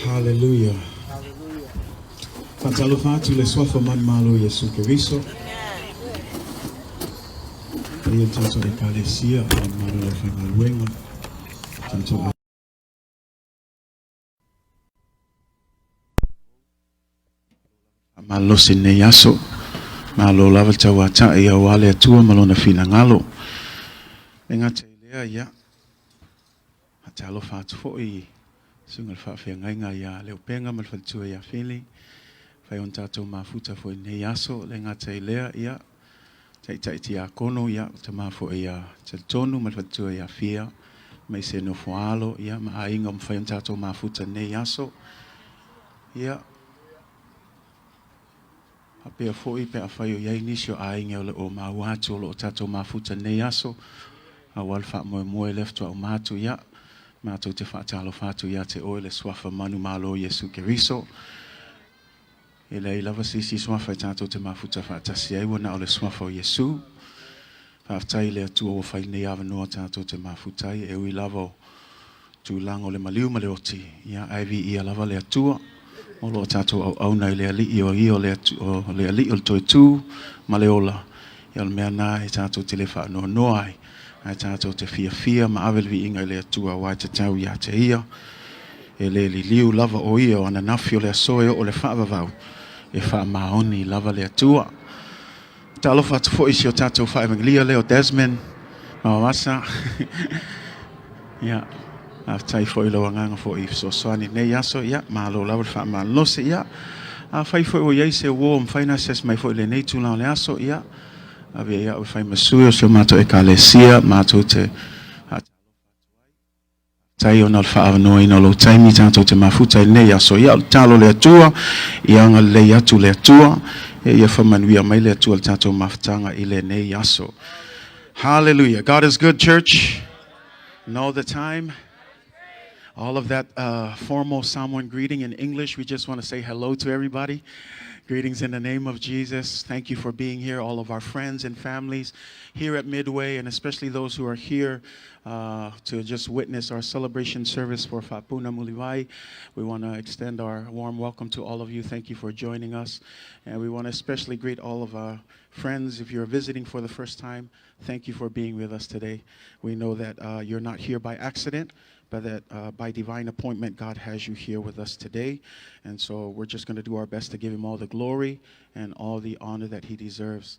Hallelujah. Tatalo fatu le swafa man malo Yesu Keriso. Ia tato e kalesia man malo le whaimaluenga. Tato malo sine yaso. Malo lava tawa ta ia wale atua malona fina ngalo. Enga te lea ia. Tatalo fatu fo i. Sungal whawhia ngainga ia leo penga malwhantua ia whili. Whai on tātou mafuta fo i ne yaso le ngā te lea ia. Tai ti a kono ia te mafo ia te tonu malwhantua ia whia. Mai se no foalo ia ma a inga mwhai on tātou mafuta ne yaso. Ia. A pea fo i pea whai o iei nisio a inga o mauatu o tātou mafuta ne yaso. A walwha moe leftua o mātu ia. Mātou te whaatalo whātu ia te oe le swafa manu malo Yesu Keriso. E lei lava sisi swafa e tātou te mafuta whaatasi ai wana o le swafa o Yesu. Whaatai le atua o whai nei awa noa tātou te mafutai e ui lava o tūlanga o le maliu ma le oti. Ia aivi ia lava le atua. O lo tātou au nei le ali o i o le ali o le toi tū ma le ola. Ia le mea nā e tātou te le wha noa ai. Ai tātou te fia ma awelvi inga le atua wai te tau ia te ia. E le li liu lava o ia o ana nafi o le asoe o le whaavavau. E wha maoni lava le atua. Ta alofa atu fo isi o tātou wha emanglia leo Desmond. Mawasa. Ia. A tai fo ilo anganga fo i so soani nei aso ia. Malo lava le wha malose ia. A whai fo o iei se uo mwhaina ses mai fo ile nei tūlao le aso ia. Avea ia o whai masui o sio mātou e kālesia, mātou te tai o nal whaava noa ina lo taimi tātou te mafuta i nei aso ia talo le atua, ia anga le atu le atua, e ia whamanuia mai le atua le tātou mafutanga i le nei aso. Hallelujah. God is good, church. And all the time. All of that formal Samoan greeting in English, we just want to say hello to everybody. Greetings in the name of Jesus. Thank you for being here, all of our friends and families here at Midway, and especially those who are here to just witness our celebration service for Fapuna Muliwai. We want to extend our warm welcome to all of you. Thank you for joining us. And we want to especially greet all of our friends. If you're visiting for the first time, thank you for being with us today. We know that you're not here by accident, but that by divine appointment, God has you here with us today. And so we're just going to do our best to give him all the glory and all the honor that he deserves.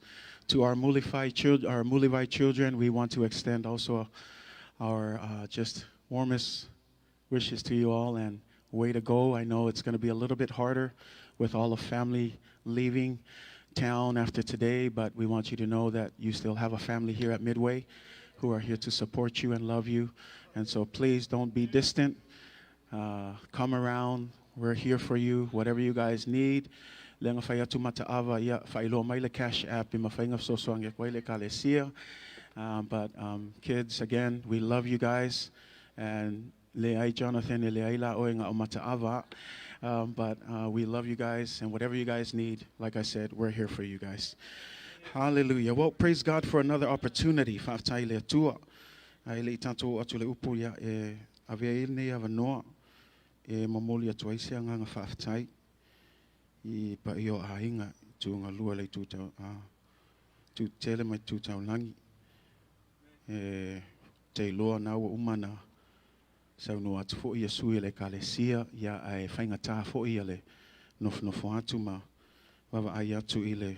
To our Muliwai children, we want to extend also our just warmest wishes to you all, and way to go. I know it's going to be a little bit harder with all the family leaving town after today, but we want you to know that you still have a family here at Midway who are here to support you and love you. And so please don't be distant. Come around. We're here for you. Whatever you guys need. Lenga whai atu mataava ia whailo mai le cash app I mawhainga sosoange koe le kalesia. But kids, again, we love you guys. And le ai Jonathan e le ai la oenga o mataava. But we love you guys. And whatever you guys need, like I said, we're here for you guys. Hallelujah. Well, praise God for another opportunity. Whaatai le atua. Ai le tātou atu le upu ia e avea ilne ava noa e mamoli atu aise anganga whaatai I pa i o a inga tūnga lua le tūtau tū tele mai tūtau langi e te loa nau umana sau no atu fo ia sui le kalesia ia ai whainga tā fo ia le nofo atu ma wawa ai atu I le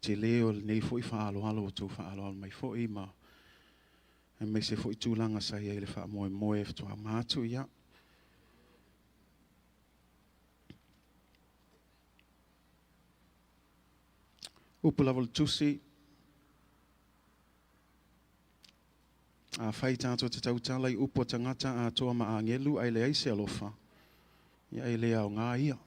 te leo nei fo I whaalo halo o tū whaalo halo mai fo I ma e me se foi tūlanga sa ia I le wha moe ftua mātu ia. Upu level tusi. A whai tātou te tautala I upo tangata a toa maa ngelu ai le aise alofa. Ia ai le au ngā ia.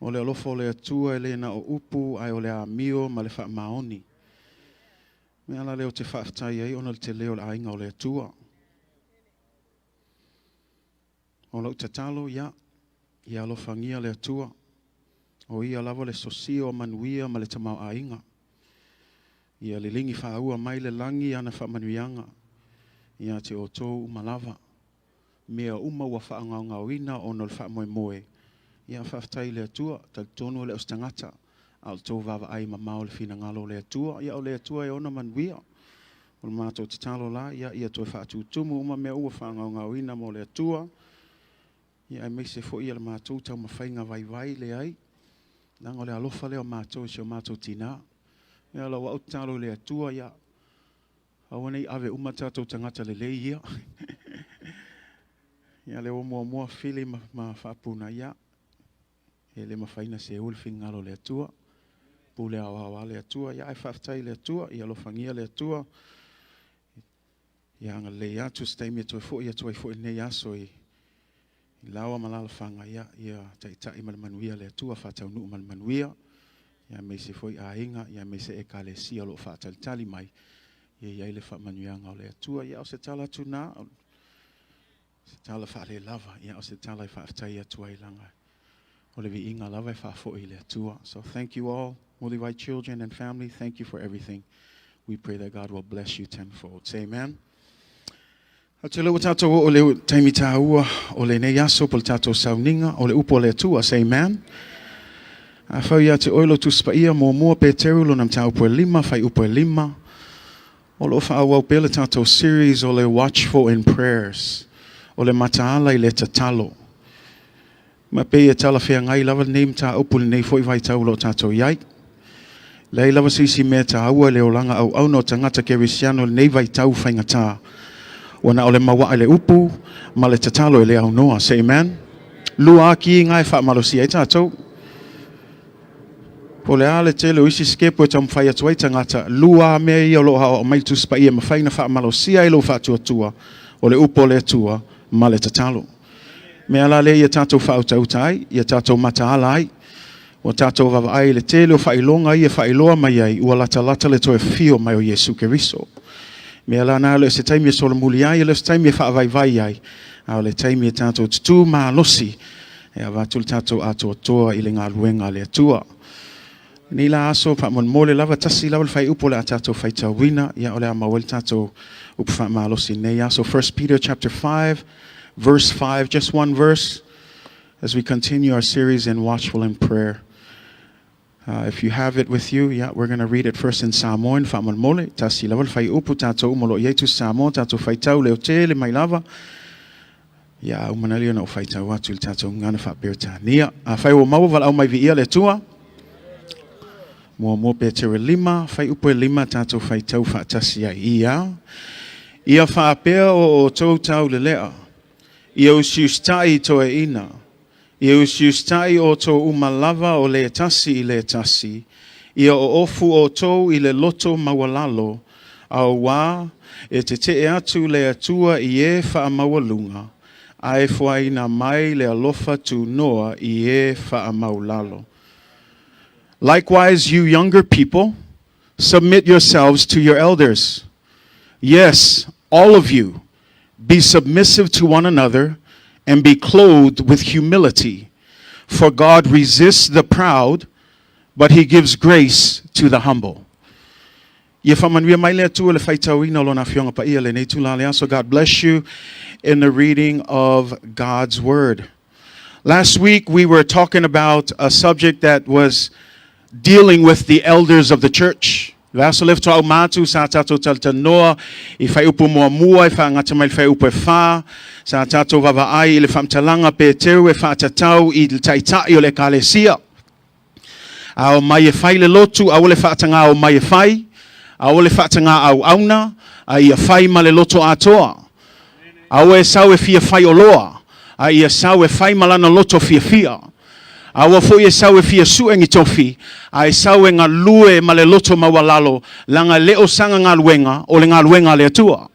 O le alofa o le atua le na o upu ai o le a mio ma le wha maoni. Me ala leo te whaatai ai, ona te leo la ainga o le atua. O lau Tatalo, ia alofangia le atua. O ia lava le sosio o manuia ma le tamau ainga. Ia le lingi whaua mai le langi ana wha manuianga. Ia te o tōu malava. mea uma ua whaangauina o no le wha moe moe. Ia whaftai le atua, tal tono le ostangata. Al tō vava ai mamao le fina ngalo le atua, ia o le atua e ona manuia. O le mātou tatalo la, ia toi whaatutumu, uma mea ua whaangauina mo le atua. Ia me se fo ia le mātou tau mawhainga vai le ai. Nanga le alofa leo mātou se o mātou tina. Ia la wa utalo le atua ia. Awane ave uma tātou tangata le ia. Ia le o mua fili ma whapuna ia. E le mawhaina se ulfi ngalo le atua. Pule awawa le atua. Ia e whaftai le atua. Ia lo fangia le atua. Ia anga le atu staimi toi fo ia toi fo nei aso i lawa malala whanga ia tai manuia le atua whatau nuu manuia. Ia me se foi a inga, ia me se e kale sia lo whatalitali mai. Ia le whamanuianga o le atua. Ia o se tala tu nā. Se tala whare lava. Ia o se tala i whaftai atua i langa. O le vi inga lava i whafo i le atua. So thank you all, Muliwai children and family. Thank you for everything. We pray that God will bless you tenfold. Say amen. Atu leo tātou o leo taimi tāua o le nei aso pol tātou sauninga o le upo le atua. Say amen. A whau ia te oilo tu spaia mō mua Peteru lo nam tā upo e lima, whai upo e lima. O lo wha awau pele tātou series o le Watchful in Prayers. O le Mataalo i le Tatalo. Ma pe e tala whea ngai lava neim tā upo le nei foi vai tau lo tātou iai. Lei lava sisi mea tā aua le o langa au no tangata kerisiano le nei vai tau whainga tā. Wana ole mawa le upu, ma le tatalo le au noa. Say amen. Lua ki ngai wha malosi ai tātou. Po le ale te le isi skepo e tam whai atu ai tangata. Lua mea ia lo hao o mai tu spa ia ma whaina wha malosi ai lo wha tua. O le upo le tua, ma le tatalo. Mea la le ia tātou wha utautai, ia tātou Mataalo ai. O tātou vava ai le te le o wha ilonga ia wha iloa mai ai. Ua lata le toe fio mai o Yesu Keriso. Mea la nā le se taimi e sola muli ai, le se taimi e wha vai ai. Au le taimi e tātou tutu maa losi. E a vātul tātou ato toa i le ngā luenga le atua. Ni la aso pa mon mole lava tasi lava le whai upo le a tātou whai tauina. Ia ole a mawel tātou upo wha maa losi nei aso. 1 Peter chapter 5, verse 5, just one verse. As we continue our series in Watchful in Prayer. If you have it with you, we're going to read it first in Samoan. Whamon mole, tasi lava whai upu tātou umolo ietu Samoa, tātou whai tau leo te le mai lava. Umanalio na o whai tau atu le tātou ngana wha bertania. Whai o maua wala au mai vi ia le tua. Mua Peteru lima, whai upu e lima tātou whai tau wha tasi ai ia. Ia wha apea o tau tau le lea. Ia usiusita'i to e ina. Ia usiusita'i o tō umalava o le tasi i le tasi. Ia o ofu o tō i le loto mawalalo. Au wā, e te atu le atua i e wha mawalunga. Ai fuaina mai le alofa tu noa i e wha maulalo. Likewise, you younger people, submit yourselves to your elders. Yes, all of you, be submissive to one another, and be clothed with humility. For God resists the proud, but he gives grace to the humble. So God bless you in the reading of God's word. Last week we were talking about a subject that was dealing with the elders of the church. Vaso lefto au matu sa tato taltanoa I whai upu mua I wha ngatamai whai upu e wha sa tato vava ai le whamtalanga Peteru e wha tatau I le taitai o le kalesia. Ao mai e whai le lotu au le whaatanga au mai e whai au le whaatanga au auna a ia whai ma le loto atoa. Au e sau e fia whai o loa a ia sau e whai malana loto fia. Awa fo e sau e fia suengi tofi, a e sau e ngā lue ma le loto mawalalo, langa leo sanga ngā luenga, o le ngā luenga le atua.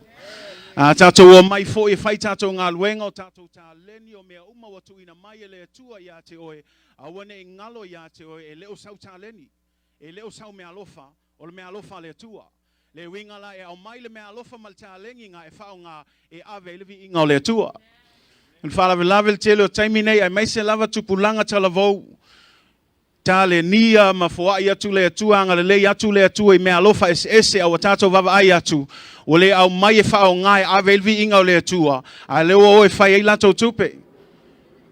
Tātou o mai fo e whai tātou ngā luenga, o tātou tā leni o mea uma watu ina mai e le atua ia te oe, awane e ngalo ia te oe, e leo sau tā leni, e leo sau mea alofa, o le mea alofa le atua. Le wingala e au mai le mea alofa mal tā lengi ngā e whao ngā e ave levi inga o le atua. And Father, we love you, tell you, time nei, I may say lava tupulanga talavou. tale nia mafua ia tu le tuanga le atu le atu I me alofa ese au tato vava ai atu o le au mai e whao ngai a velvi inga o le atua a leo o e whai lato tupe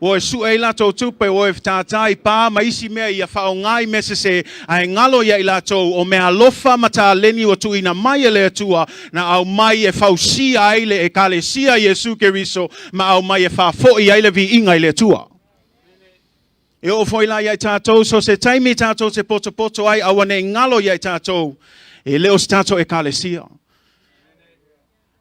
o e su e lato tupe o e tātai pā maisi mea ia whao ngai mese se ai ngalo ia I lato o me alofa mata leni o tu ina mai e le atua na au mai e whao sia aile e kale sia Yesu Keriso ma au mai e wha foi aile vi inga I le atua e o foi la ia tātou so se taimi tātou se poto ai awane ngalo ia tātou e leo se tātou e kale sia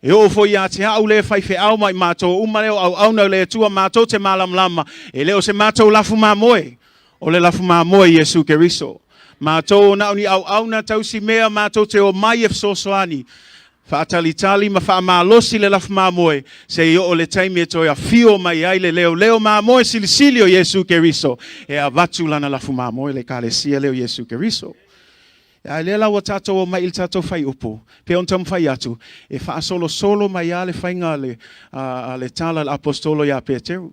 e o foi ia te hau le whai whi au mai mātou umareo au nau le tua mātou te malam lama e leo se mātou lafu mā moe o le lafu mā moe Yesu Keriso mātou na uni au na tausi mea mātou te o mai e fsosoani Whaatalitali ma whaamalosi le lafu mā moe se I o le taimi e toi a fio mai ai le leo mā moe silisili o Yesu Keriso e a vatu lana lafu mā moe le kalesia leo Yesu Keriso ai le lawa tatou o mai il tatou whai upo pe on tam whai atu e whaasolo mai a le whainga le tala le apostolo ia Peteru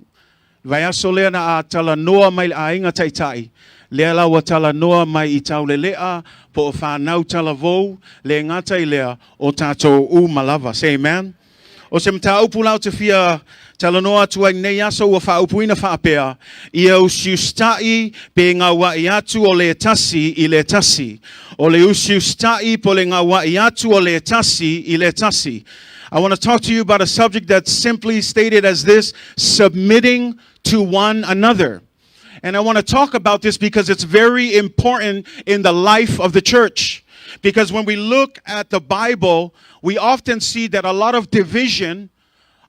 vai aso lea na a tala noa mai a inga taitai lea lawa tala noa mai I tau le lea po o whanau tala vou le ngata I lea o tatou u malava say amen o se mta upu lau te fia tala noa tua nei aso ua whaupuina whaapea ia usiusita'i pe ngā wai atu o le tasi I le tasi o le usiusita'i po le ngā wai atu o le tasi I le tasi I want to talk to you about a subject that's simply stated as this submitting to one another and I want to talk about this because it's very important in the life of the church. Because when we look at the Bible, we often see that a lot of division,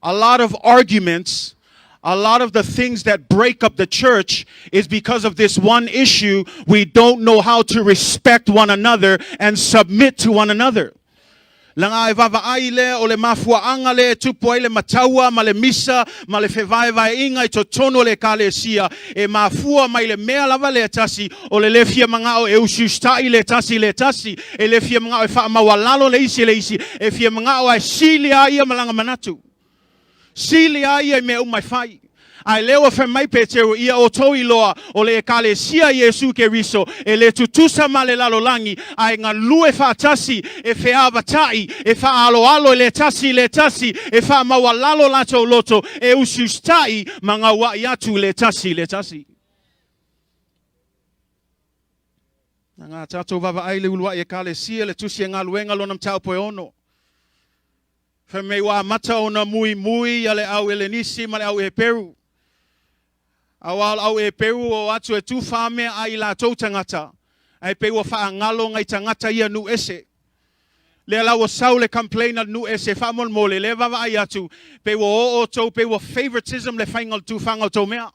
a lot of arguments, a lot of the things that break up the church is because of this one issue. We don't know how to respect one another and submit to one another. Langa e vava ai le o le mafuaanga le tupu ai le mataua ma le misa ma le whewaiwai inga I totono le kalesia e mafua mai le mea lava le tasi o le lefia mangao e usiusita'i le tasi e lefia mangao e whaamawalalo le isi e fia mangao e sili ai a malanga manatu sili ai e mea umai whai ai leo fe mai Peteru ia o toi loa o le kalesia Yesu Keriso e le tutusa ma le lalolangi ai ngā lue whaatasi e wheawata'i e whaaloalo le tasi e whaamawalalo lato loto e usiusita'i ma ngā wai atu le tasi ngā tātou vava ai le ulua e kalesia le tusi e ngā luenga lona mtau poe ono fe mei wa mata ona mui ale au ele nisi ma le au e Peru awal au e Peru o atu e tu whame ai la tau tangata. Ai pe wa whaangalo ngai tangata ia nu ese. Le la wa sau le complainer nu ese whamol mole le vava ai atu. Pe wa o tau pe wa favoritism le whaingal tu whangal tau mea.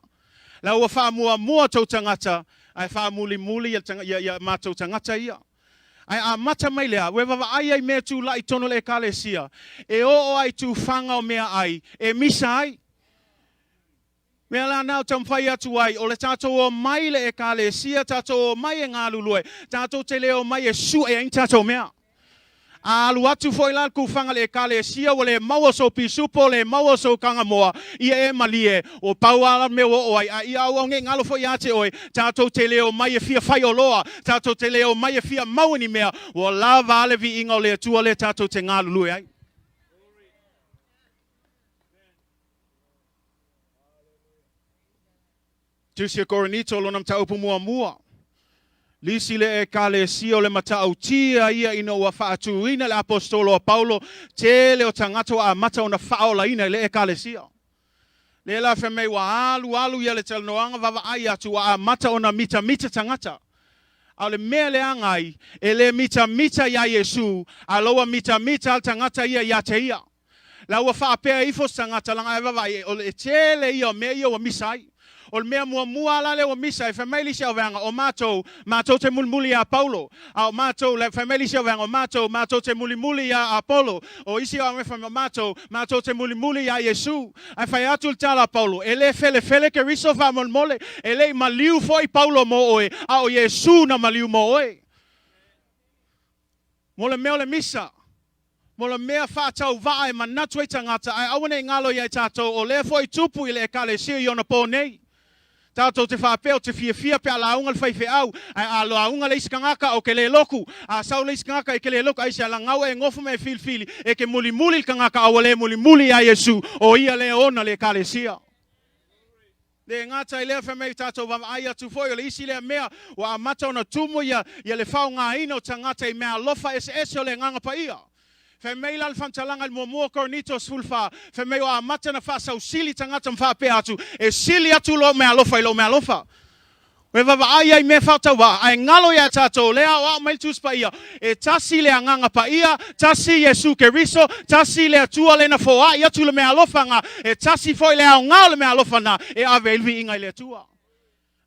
La wa whamua tau tangata. Ai whamuli ya mātou tangata ia. Ai a mata mai lea. We vava ai mea tu lai tono le kalesia. E o ai tu whangau mea ai. E misa ai. Mea la nau tamwhai atu ai, o le tātou o mai le e kalesia, tātou o mai e ngā lulue, tātou te leo mai e su e ein tātou mea. A alu atu foi la ku whanga le e kalesia, o le maua so pisupo, le maua so kangamoa, ia e malie, o pauala me o ai, a ia au nge ngalo foi ate oi, tātou te leo mai e fia whai o loa, tātou te leo mai e fia mauni mea, o la vale vi inga o le atua le tātou te ngā lulue ai. Tusia koronito lo nam taupu mua. Lisi le e kalesia o le matautia ia ino wa whaatuina le apostolo a Paulo te leo tangato a mata o na whaolaina le e kalesia. Le la whemei wa alu ia le talanoanga vava ai atu a mata o na mita tangata. A le mea le angai e le mita ia Yesu a loa mita al tangata ia te ia. La wa whaapea ifos tangata langa e vava o le tele ia mea ia wa misai. O mea mua la le o misa e whameli sia o vanga o mātou te mulimuli a Paulo. O mātou le whameli sia o vanga o mātou te mulimuli a Apollo. O isi o mātou te mulimuli a Yesu. Ai whai atu le tala Paulo. E le fele ke riso whamon mole. E le maliu foi Paulo mo oe. A o Yesu na maliu mo oe. Mole mea o le misa. Mola mea whātau vae manatu e tangata. Ai awane ngalo ia tātou o le foi tupu i le e kale sia i ona pō nei. Tātou te whapeo te fia pe ala unga le whaife au. Ai alo aunga le iskangaka o ke le loku. A sau le iskangaka e ke le loku. Ai se ala ngau e ngofu me fili. E ke muli muli kangaka awa le muli muli a Yesu. O ia le ona le kalesia. Le ngata i lea whamei tātou wama ai atu foi. O le isi lea mea wa mata ona tumu ia le whao ngā ino tangata i mea lofa ese o le nganga pa ia. Whamei lal whamtalanga i mua kornito sulfa. Whamei o a mata na wha sau sili tangata mwhape atu. E sili atu lo mea lofa i lo mea lofa. We vava ai me whatawa, ai ngalo ia tātou, lea o mai tuspa ia, e tasi lea nganga pa ia, tasi Yesu ke riso, tasi lea tua lena foa, ia tu le mea lofanga, e tasi foi lea o ngao le mea lofana, e ave ilvi ingai lea tua.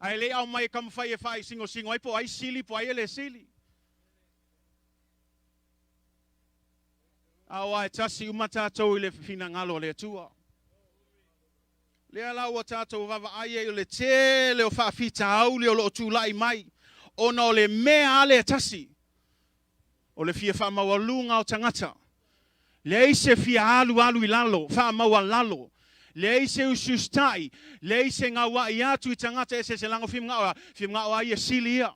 Ai lea au mai kam fai e fai singo, ai po ai sili, po ai le sili. Au ai tasi umatātou i le fina ngalo lea tua. Lea lau o tātou vava aie o le te o whaafita au leo lo tūlai mai. Ona o le mea ale tasi. O le fia whaamaua lunga o tangata. Le ise fia alu i lalo, whaamaua lalo. Le ise usiusita'i. Le ise ngā wai atu i tangata e se lango fim ngā o aia sili ia.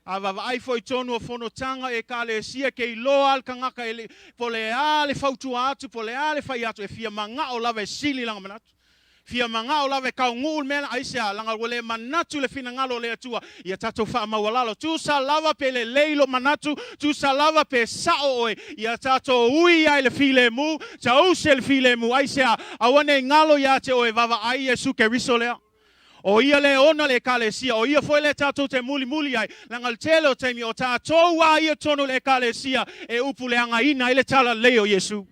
A vava ai foi tonu o whanotanga e ka le sia ke i loa al kangaka po le ale whautua atu, po le ale whai atu e fia manga o lava e sili langa manatu. Fia manga o lave kau ngul mena aisia langa wale manatu le fina ngalo le atua ia tatou wha mawalalo tu sa lava pe le leilo manatu tu sa lava pe sao oe ia tatou ui ai le file mu ta use le file mu aisia awane ngalo ia te oe vava ai Yesu ke riso lea o ia le ona le kalesia o ia foi le tatou te muli ai langa le tele o teimi o tatou wa ia tonu le kalesia e upu le anga ina ile tala leo Yesu.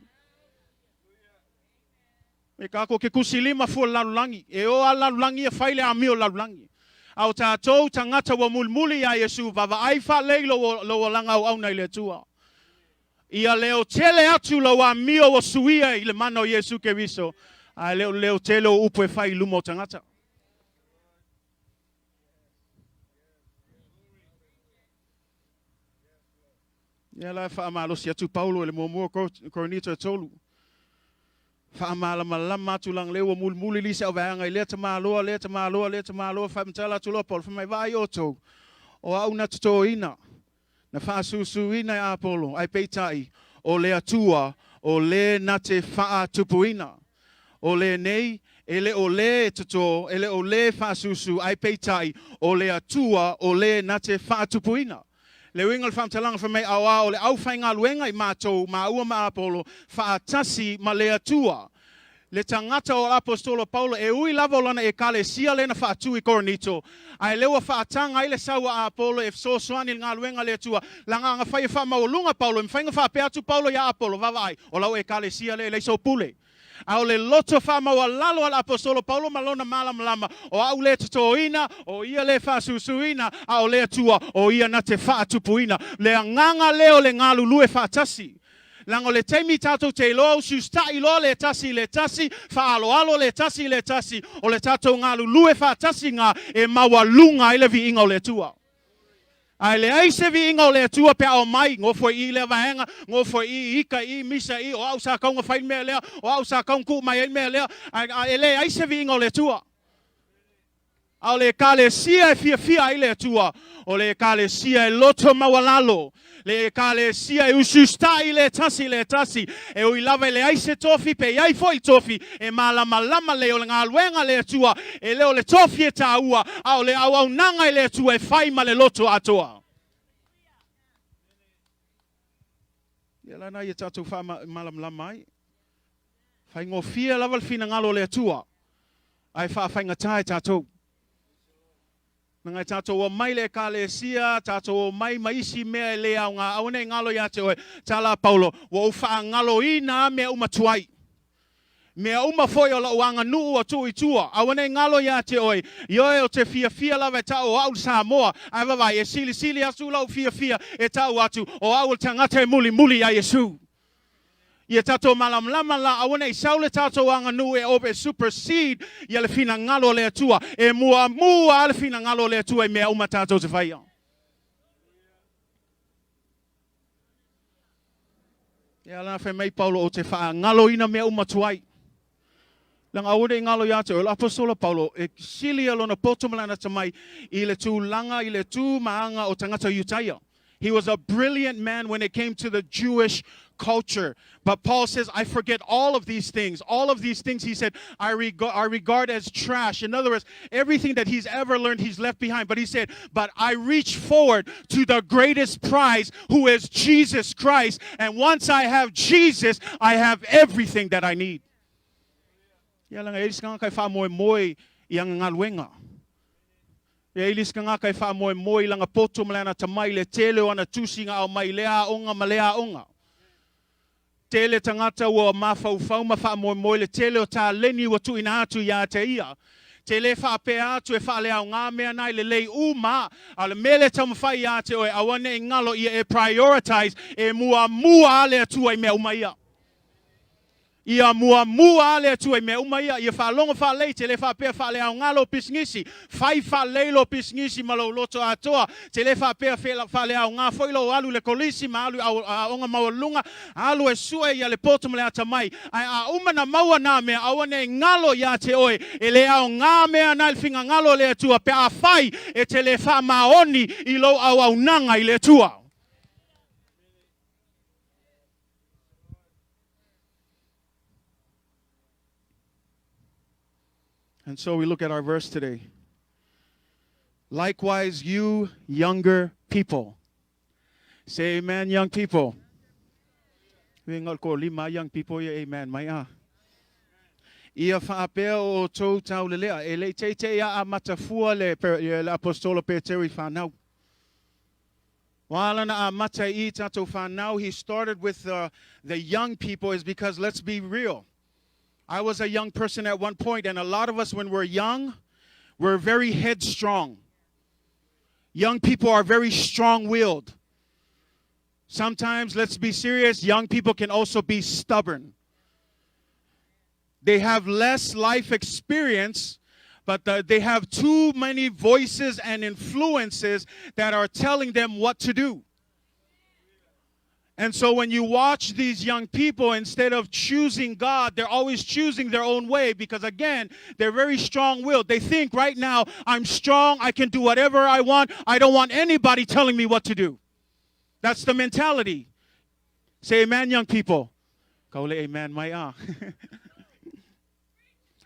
E kako ke kusilima fu lalulangi. E o a lalulangi e whaile a mio lalulangi. Au tātou tangata wa mulmuli a Yesu. Vava aifa leilo lo langa au nei le tua. Ia leo tele atu lo a mio o suia i le mano Yesu ke riso. A leo tele o upu e whai lumo tangata. Ia lai wha amalosi atu Paulo le mua koronito e tolu. Whaamala malama tulang lewa mulmuli lisa o vaanga i lea tamaloa whaamtala tulo polo whamai vai oto o au na tuto ina na whaasusu ina i Apollo ai peitai o lea tua o le na te wha tupuina o le nei ele o le tuto ele o le whaasusu ai peitai o lea tua o le na te wha tupuina. Le wingal whamtalanga whamei awa o le au whainga luenga i mātou ma ua ma Apollo whaatasi ma lea tua. Le tangata o apostolo Paulo e ui lava o lana e kale sia lena whaatu i Koronito. Ai lewa whaatanga i le sawa a Apollo e sosoani ngā luenga lea tua. Langa ngā whai whamaulunga Paulo, mwhainga whapea atu Paulo ia Apollo, vavai. O lau e kale sia le so pule. Au le loto whamaua lalo al apostolo Paulo malona malama o au le tutoina o ia le whasusuina au le tua o ia na te whaatupuina. Le nganga leo le ngā lulue whaatasi. Lango le teimi tātou te loa usiusita'i loa le tasi, whaaloalo le tasi, o le tātou ngā lulue whaatasi ngā e maua lunga i le vi inga o le tua. Ai le aise vi inga o le tua pe au mai, ngofo i le vahenga, ngofo i ika i misa i, o au sa kaunga whain mea lea, o au sa kaunga ku mai mea lea, ai le aise vi inga o le tua. Au le kalesia e fia i le tua, o le kalesia e loto mawalalo, le kalesia e usiusita'i le tasi, e ui lava le aise tofi pe iai foi tofi, e malama le o le ngā luenga le tua, e leo le tofi e tāua, au le au nanga i le tua e whai ma le loto atoa. Ia lana i tātou wha malama ai, whai ngofia lava le fina ngalo le tua, ai whainga tae tātou. Ngai tātou o mai le kalesia, tātou o mai maisi mea le au ngā aune ngalo ia te oe, tala Paulo, wa uwha ngalo ina mea umatuai. Mea umafoi o la uanga nuu o tui tua, aune ngalo ia te oe, ioe o te fia lawe tau o au Samoa, ai wawai e sili asu lau fia e tau atu, o au tangata e muli a Yesu. Ia tato malamlama la awane I saule tato anga nu e ope supersede ia le fina ngalo le atua e mua le fina ngalo le atua e mea uma tato te whaia. Ia lana whai mei Paulo o te wha ngalo ina mea uma tuai. Lang awde ingalo ya te apostolo Paulo e silia lona potomlana tamai ile tu langa ile tu maanga o tangata Utaya. He was a brilliant man when it came to the Jewish culture. But Paul says, I forget all of these things. All of these things, he said, I regard as trash. In other words, everything that he's ever learned, he's left behind. But he said, but I reach forward to the greatest prize, who is Jesus Christ. And once I have Jesus, I have everything that I need. Yalang elis nga kay fa moy yang ngalwenga. Elis nga kay fa moy lang apoto mlana tamai le tele wana tusinga au mai lea onga malea onga. Tele tangata wa mafau mafa moy le tele o ta leni wa tu inatu ya te ia. Tele fa pe atu e fa le au nga me nai le lei uma ale mele tam fa ya te o awane ngalo e prioritize e mua le tu ai me umaya. Ia mua le tu e me umaya ia fa longa fa le tele fa pe fa le au ngalo pisngisi fai fa le lo pisngisi malo loto atoa tele fa pe fa le au nga foi lo alu le kolisi ma alu onga maulunga alu e sue ia le potom le atamai ai a uma na maua na me awane ngalo ya te oe e le au nga me ana finga ngalo le tua pe a fai e tele fa maoni I lo au nanga I le tua. And so we look at our verse today. Likewise, you younger people. Say amen, young people. We call lima young people, amen. Maya. Ia faapea o tau tau lelea. Ele te ia a matafua le apostolo Peteru whanau. Wala na a mata I tato whanau. He started with the young people is because let's be real. I was a young person at one point, and a lot of us, when we're young, we're very headstrong. Young people are very strong-willed. Sometimes, let's be serious, young people can also be stubborn. They have less life experience, but they have too many voices and influences that are telling them what to do. And so when you watch these young people, instead of choosing God, they're always choosing their own way because, again, they're very strong-willed. They think right now, I'm strong, I can do whatever I want. I don't want anybody telling me what to do. That's the mentality. Say amen, young people. Kaule amen, maya.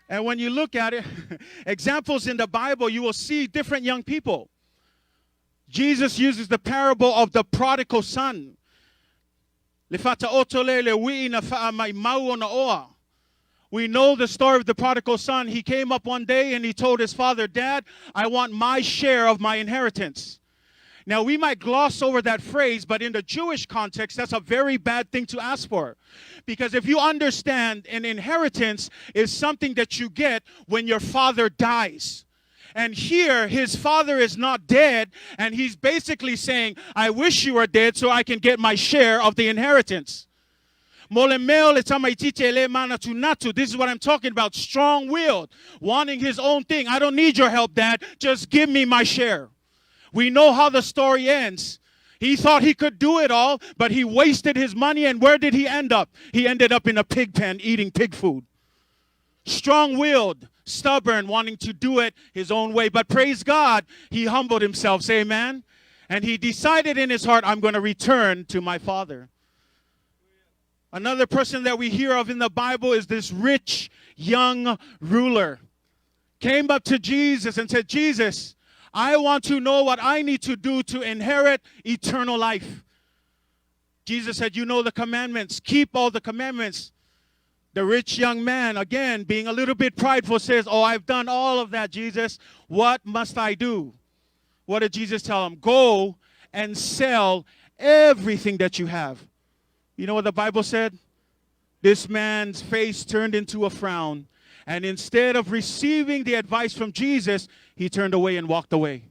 And when you look at it, examples in the Bible, you will see different young people. Jesus uses the parable of the prodigal son. We know the story of the prodigal son. He came up one day and he told his father, Dad, I want my share of my inheritance. Now, we might gloss over that phrase, but in the Jewish context, that's a very bad thing to ask for. Because if you understand, an inheritance is something that you get when your father dies. And here, his father is not dead, and he's basically saying, I wish you were dead so I can get my share of the inheritance. This is what I'm talking about, strong-willed, wanting his own thing. I don't need your help, Dad. Just give me my share. We know how the story ends. He thought he could do it all, but he wasted his money, and where did he end up? He ended up in a pig pen eating pig food. Strong-willed, stubborn, wanting to do it his own way. But praise God, he humbled himself. Say amen. And he decided in his heart, I'm going to return to my father. Another person that we hear of in the Bible is this rich young ruler. Came up to Jesus and said, Jesus, I want to know what I need to do to inherit eternal life. Jesus said, you know the commandments. Keep all the commandments. The rich young man, again, being a little bit prideful, says, oh, I've done all of that, Jesus. What must I do? What did Jesus tell him? Go and sell everything that you have. You know what the Bible said? This man's face turned into a frown. And instead of receiving the advice from Jesus, he turned away and walked away.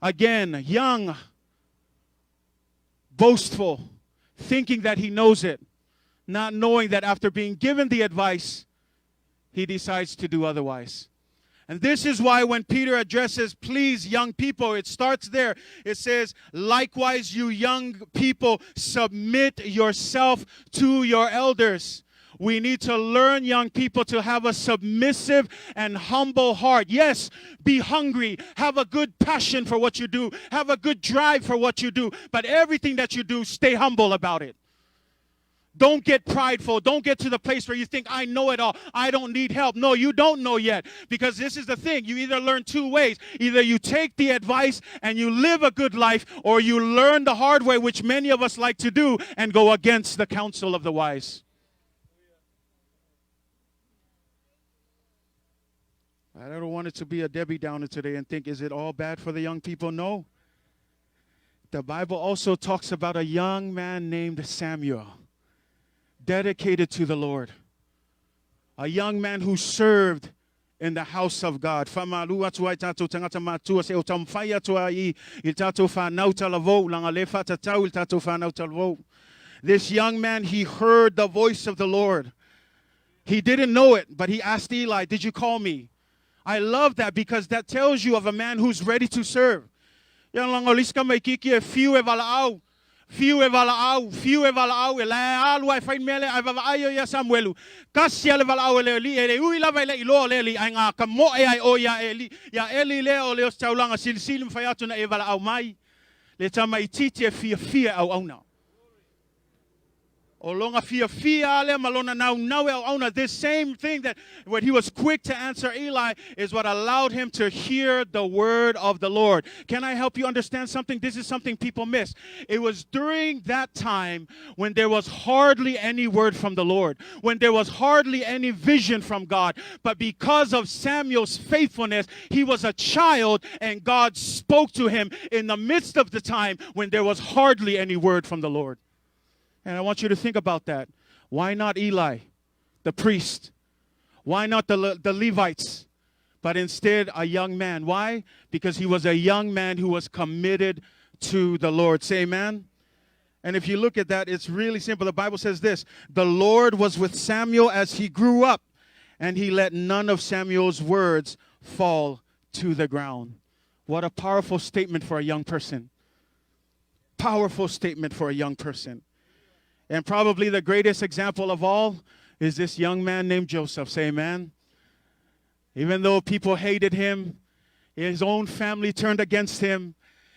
Again, young, boastful, thinking that he knows it. Not knowing that after being given the advice, he decides to do otherwise. And this is why when Peter addresses, please, young people, it starts there. It says, likewise, you young people, submit yourself to your elders. We need to learn, young people, to have a submissive and humble heart. Yes, be hungry. Have a good passion for what you do. Have a good drive for what you do. But everything that you do, stay humble about it. Don't get prideful. Don't get to the place where you think, I know it all. I don't need help. No, you don't know yet. Because this is the thing. You either learn two ways. Either you take the advice and you live a good life, or you learn the hard way, which many of us like to do, and go against the counsel of the wise. I don't want it to be a Debbie Downer today and think, is it all bad for the young people? No. The Bible also talks about a young man named Samuel, dedicated to the Lord. A young man who served in the house of God. This young man, he heard the voice of the Lord. He didn't know it, but he asked Eli, did you call me? I love that, because that tells you of a man who's ready to serve. Few evalao, ele alu ai fai mele ai vava ayo ya Samuelu. Kasi ele valao ele ui lava ele ilo ele ai nga kamo ai o ya eli le o le taulanga silsilim fai atu na e valao mai. Le tama ititi e fia au au na. This same thing that when he was quick to answer Eli is what allowed him to hear the word of the Lord. Can I help you understand something? This is something people miss. It was during that time when there was hardly any word from the Lord, when there was hardly any vision from God. But because of Samuel's faithfulness, he was a child, and God spoke to him in the midst of the time when there was hardly any word from the Lord. And I want you to think about that. Why not Eli, the priest? Why not the Levites? But instead a young man. Why? Because he was a young man who was committed to the Lord. Say amen. And if you look at that, it's really simple. The Bible says this: the Lord was with Samuel as he grew up, and he let none of Samuel's words fall to the ground. What a powerful statement for a young person. Powerful statement for a young person. And probably the greatest example of all is this young man named Joseph. Say amen. Even though people hated him, his own family turned against him,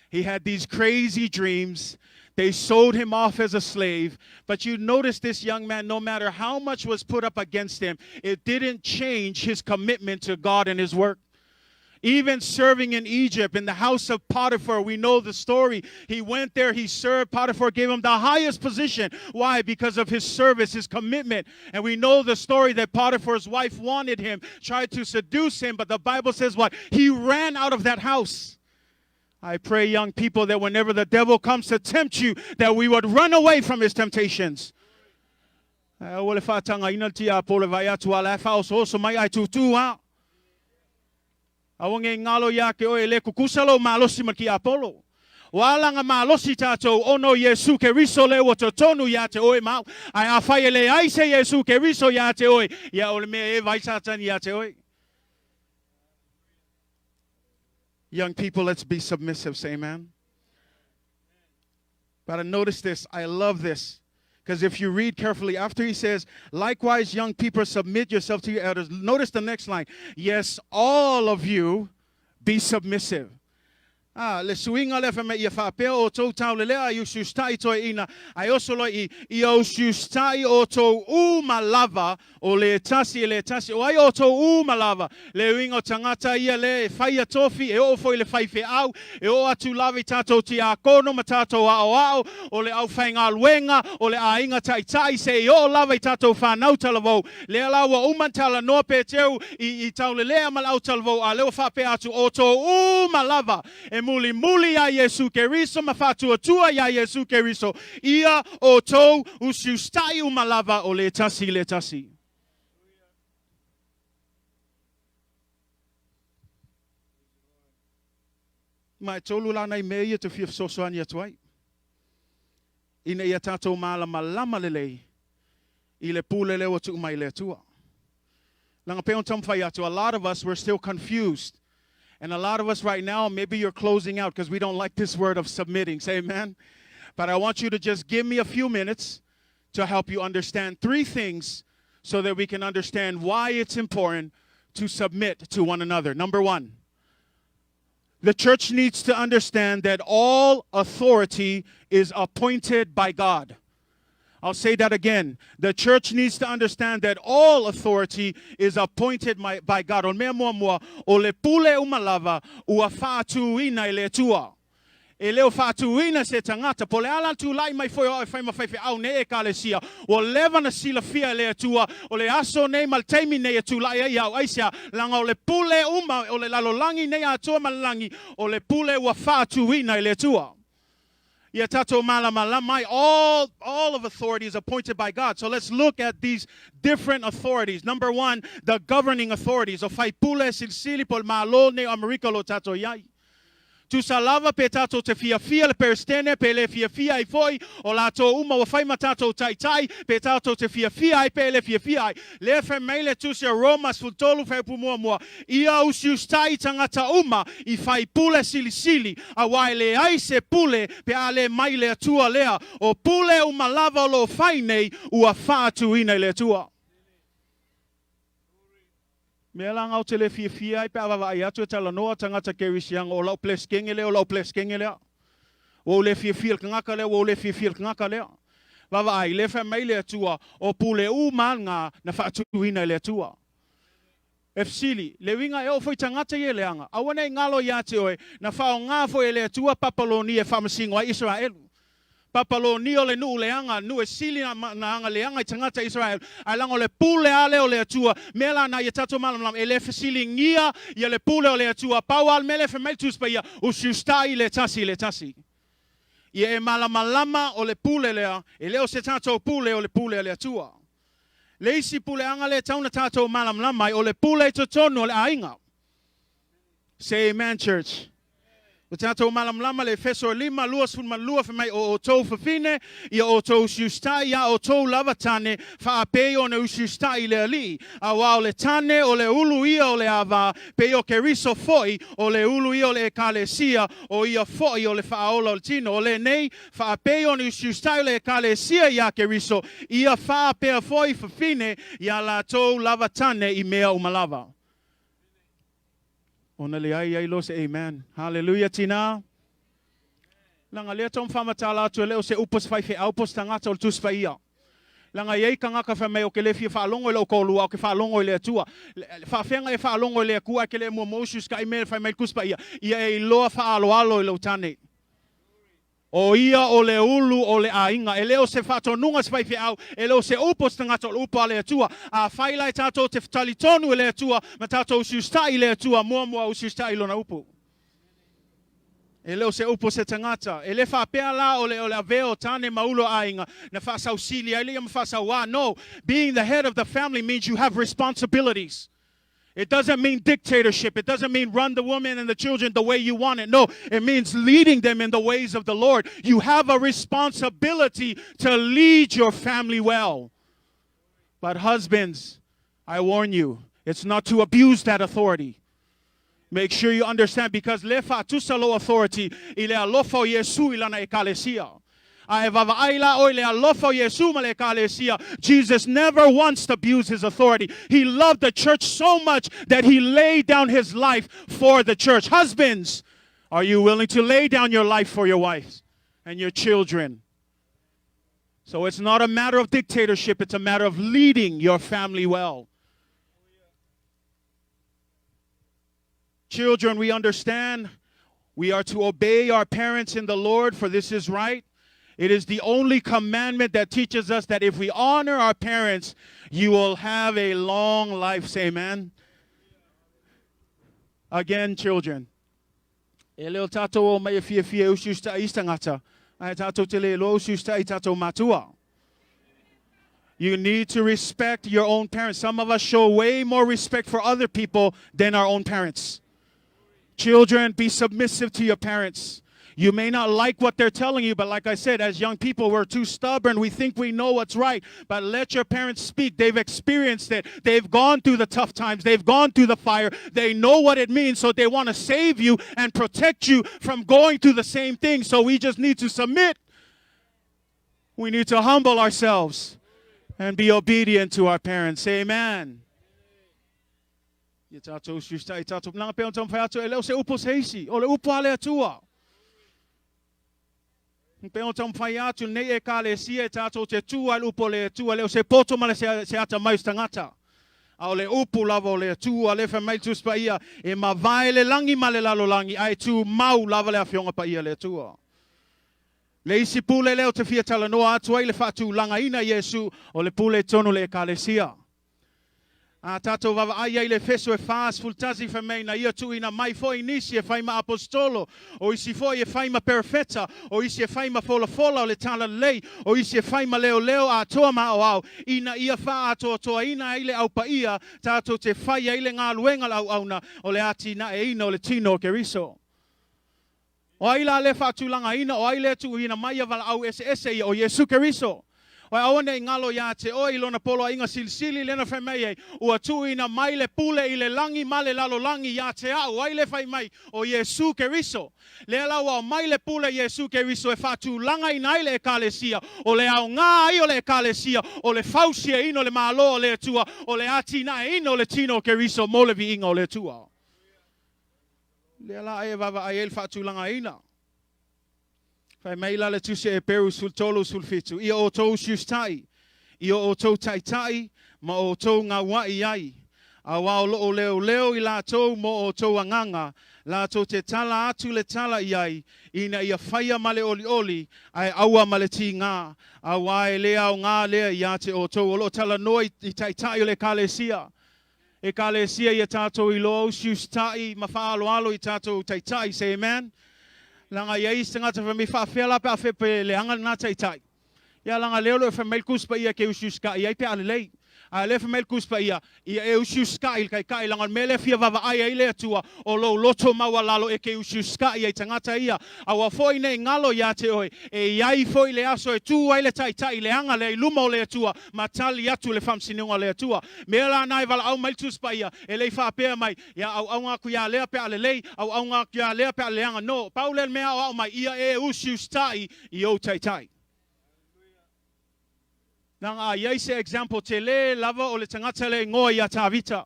he had these crazy dreams. They sold him off as a slave. But you notice this young man, no matter how much was put up against him, it didn't change his commitment to God and his work. Even serving in Egypt, in the house of Potiphar, we know the story. He went there, he served. Potiphar gave him the highest position. Why? Because of his service, his commitment. And we know the story that Potiphar's wife wanted him, tried to seduce him. But the Bible says what? He ran out of that house. I pray, young people, that whenever the devil comes to tempt you, that we would run away from his temptations. Awange ngalo yake o ele kukusalo malosi maki apolo. Wala nga malosi tato ono Yesu ke riso le watotonu yate oe mau. Ai afai le aise Yesu ke riso yate oe. Ya ole me e vai satan yate oe. Young people, let's be submissive. Say amen. But notice this. I love this. Because if you read carefully, after he says, likewise, young people, submit yourself to your elders. Notice the next line. Yes, all of you be submissive. Le suinga le feme ia whapea o tau tau le lea i usiusita'i toi ina. Ai oso lo i usiusita'i o tau malava o le tasi. O ai o tau malava. Le uinga o tangata ia le e whaia tofi e o foi le whaife au. E o atu lavi tatou ti a kono ma tatou ao o le au whainga luenga o le a inga tai se i o lava i tatou whanau talavou. Le alawa umantala noa Peteru i tau le lea malau talavou a leo whapea atu o tau malava. E muli ya Yesu Keriso mafatua tua ya Yesu Keriso ia o tou usiusita'i malava o le tasi. Mai tolu la nei mea te fia sosoani atuai. Ina ia tatou malama lelei i le pule leo tu mai le tua. Langa peon tamwhai atu, a lot of us were still confused. And a lot of us right now, maybe you're closing out because we don't like this word of submitting. Say amen. But I want you to just give me a few minutes to help you understand three things so that we can understand why it's important to submit to one another. Number one, the church needs to understand that all authority is appointed by God. I'll say that again. The church needs to understand that all authority is appointed by God. O mea mua o le pule umalava ua whātuina I le tua. E leo whātuina se tangata. Po le ala tu lai mai foi o e whai mawhaiwhi au ne e kālesia. O lewa na sila fia le tua. O le aso nei malteimi nei tu lai ai au aisia. Langa o le pule uma o le lalolangi nei atua malangi. O le pule ua whātuina I le tua. All of authority is appointed by God. So let's look at these different authorities. Number one, the governing authorities. O fai pule silsili pol malo ne Amerika lo tato yai. Tu salava pe tato te fia le perstene pe le fia I foi o lato uma o fai matato tai pe tato te fia I pe le fia I. Le fe mele tu se Romas futolu fe pumua ia usiusita'i tangata uma I fai pule sili a wai le ai se pule pe ale mai le atua lea o pule uma lava lo fai nei ua whātuina le atua. Mea langa o te le fia I pe awawa ai atu e tala noa tangata kerisiang o lau ples kenge lea o lau ples kenge lea. O le fia kangaka lea o le fia kangaka lea. Wawa ai le wha mai le atua o pule ngā na whaatuina le atua. E fsili, le winga e o foi tangata ye leanga. Awana I ngalo ia te oe na whao ngā foi le atua papaloni e whamasingo a Israelu. Papalo ni o le nu leanga, nu e sili na anga leanga I tangata Israel. Ai lango le pule ale o le atua, mela na ia tato malam e le fesili ngia, ia le pule o le atua, paual mele fe meltus pa ia, usiusita'i le tasi. Ia e malamalama o le pule lea, e leo se tato pule o le pule o le atua. Le isi pule anga le tauna tato malamlama o le pule to tonu o le ainga. Say amen, church. O tatou malamlama le feso lima lua sunma lua fe mai o tou fafine ia o tou usiusita'i ia o tou lava tane whaapei o ne usiusita'i le ali. A wao le tane o le ulu ia o le ava pe o ke riso foi o le ulu ia o le ekalesia o ia foi o le whaaola o le tino o le nei whaapei o ne usiusita'i o le ekalesia ia ke riso ia whaapea foi fafine ia la tou lava tane I mea umalava. Ona le ai lo se amen. Hallelujah tina. Langa le tom fa Mataalo atu le o se upos fai fe upos tangata o tus fa ia. Langa ye kanga ka fa me o ke le fi fa longo le ko lua o ke fa longo le tua. Fa fenga e fa longo le ku ke le mo mosus ka email fa me kus pa ia. Ia e lo fa alo le tane. O ia o le ulu o le ainga. E leo se fato nunga se fai fe au. E leo se upos tangata o upa le atua. A faila tato te talitonu le atua. Ma tato usiusita'i le atua. Mua usiusita'i lona upu. E leo se upo se tangata. E le fa pea la o le aveo tane maulo ainga. Na fa sausili. E le fa sawa. No. Being the head of the family means you have responsibilities. It doesn't mean dictatorship. It doesn't mean run the woman and the children the way you want it. No, it means leading them in the ways of the Lord. You have a responsibility to lead your family well. But husbands, I warn you, it's not to abuse that authority. Make sure you understand, because lefa tusalo authority, ile alofo Yesu ilana ekalesia. Jesus never once abused his authority. He loved the church so much that he laid down his life for the church. Husbands, are you willing to lay down your life for your wives and your children? So it's not a matter of dictatorship. It's a matter of leading your family well. Children, we understand we are to obey our parents in the Lord, for this is right. It is the only commandment that teaches us that if we honor our parents, you will have a long life. Say amen. Again, children. You need to respect your own parents. Some of us show way more respect for other people than our own parents. Children, be submissive to your parents. You may not like what they're telling you, but like I said, as young people, we're too stubborn. We think we know what's right. But let your parents speak. They've experienced it. They've gone through the tough times. They've gone through the fire. They know what it means, so they want to save you and protect you from going through the same thing. So we just need to submit. We need to humble ourselves. And be obedient to our parents. Say amen. Ia tātou usiusita'i tātou nanga pēo tamu whai atu e leo se upo se isi. O le upo ale atua. Pēo tamu whai atu nei e ka le sia e tātou te tua le upo le atua. Leo se poto male se ata mai stangata. A o le upu lava o le atua le wha mai tus pa ia. E ma vai le langi ma le lalo langi. Ai tu mau lava le awhionga pa ia le atua. Le isi pule leo te fia tala noa atua i le whatu langa ina Yesu o le pule tonu le ekalesia. A tato vava ai ai le feso e fast full tasi fa mei na ia tu ina mai foi nisi e fai ma apostolo o isi foi e fai ma perfetta o isi e fai ma fola fola o le tala lei o isi e fai ma leo leo a toa ma o au ina ia fa a toa toa ina ai le au pa ia tato te fai ai le ngā luenga lau au na o le ati na e ina o le tino o keriso. O ai la le whaatulanga ina, o ai le tu ina mai avala au ese ia o Yesu Keriso. O ai awane i ngalo ia te o i lona polo inga silisili lena whai mai ei. Ua tu ina mai le pule i le langi ma le lalo langi ia te au. O ai le whai mai o Yesu Keriso. Le alawa o mai le pule Yesu Keriso e whaatulanga ina ai le ekalesia. O le au ngā ai o le ekalesia. O le fausia ino le malo o le tua. O le ati na ino le tino Keriso mo le vi inga o le tua. Le ala e vava ai el whaatulanga ina. Whai meila le tuse e peru sul tolo sul fitu. Ia o tau usiusita'i. Ia o tau taitai. Ma o tau ngā wai ai. A wao lo o leo leo i la tau mo o tau anganga. La tau te tala atu le tala iai. Ina ia whaia male oli oli. Ai aua male ti ngā. A wae lea o ngā lea ia te o tau. O lo tala noa i taitai o le kalesia. E kalesia ia tātou i lo usiusita'i ma whaaloalo i tātou taitai, say amen. Langa ia i stangata wha mi whaafela pe awhe pe le anga ngā taitai. Ia langa leo lo e whamelkus pa ia ke usiusita'i ai pe alelei. A le whamelkus pa ia e usiusita'i kai kai langa mele fia vava ai ai le atua o lo loto maua lalo e ke usiusita'i ai tangata ia. A wa foi nei ngalo ia te oe e iai foi le aso e tu ai le taitai le anga le luma o le atua ma tali atu le whamsinunga le atua. Mea la nai vala au mailtus pa ia e le whaapea mai ia au ngā ku ia lea pe alelei au ngā ku ia lea pe aleanga no. Paule mea au mai ia e usiusita'i i o taitai. Nanga iai se example te le lava o le tangata le ngoa ia tāwita.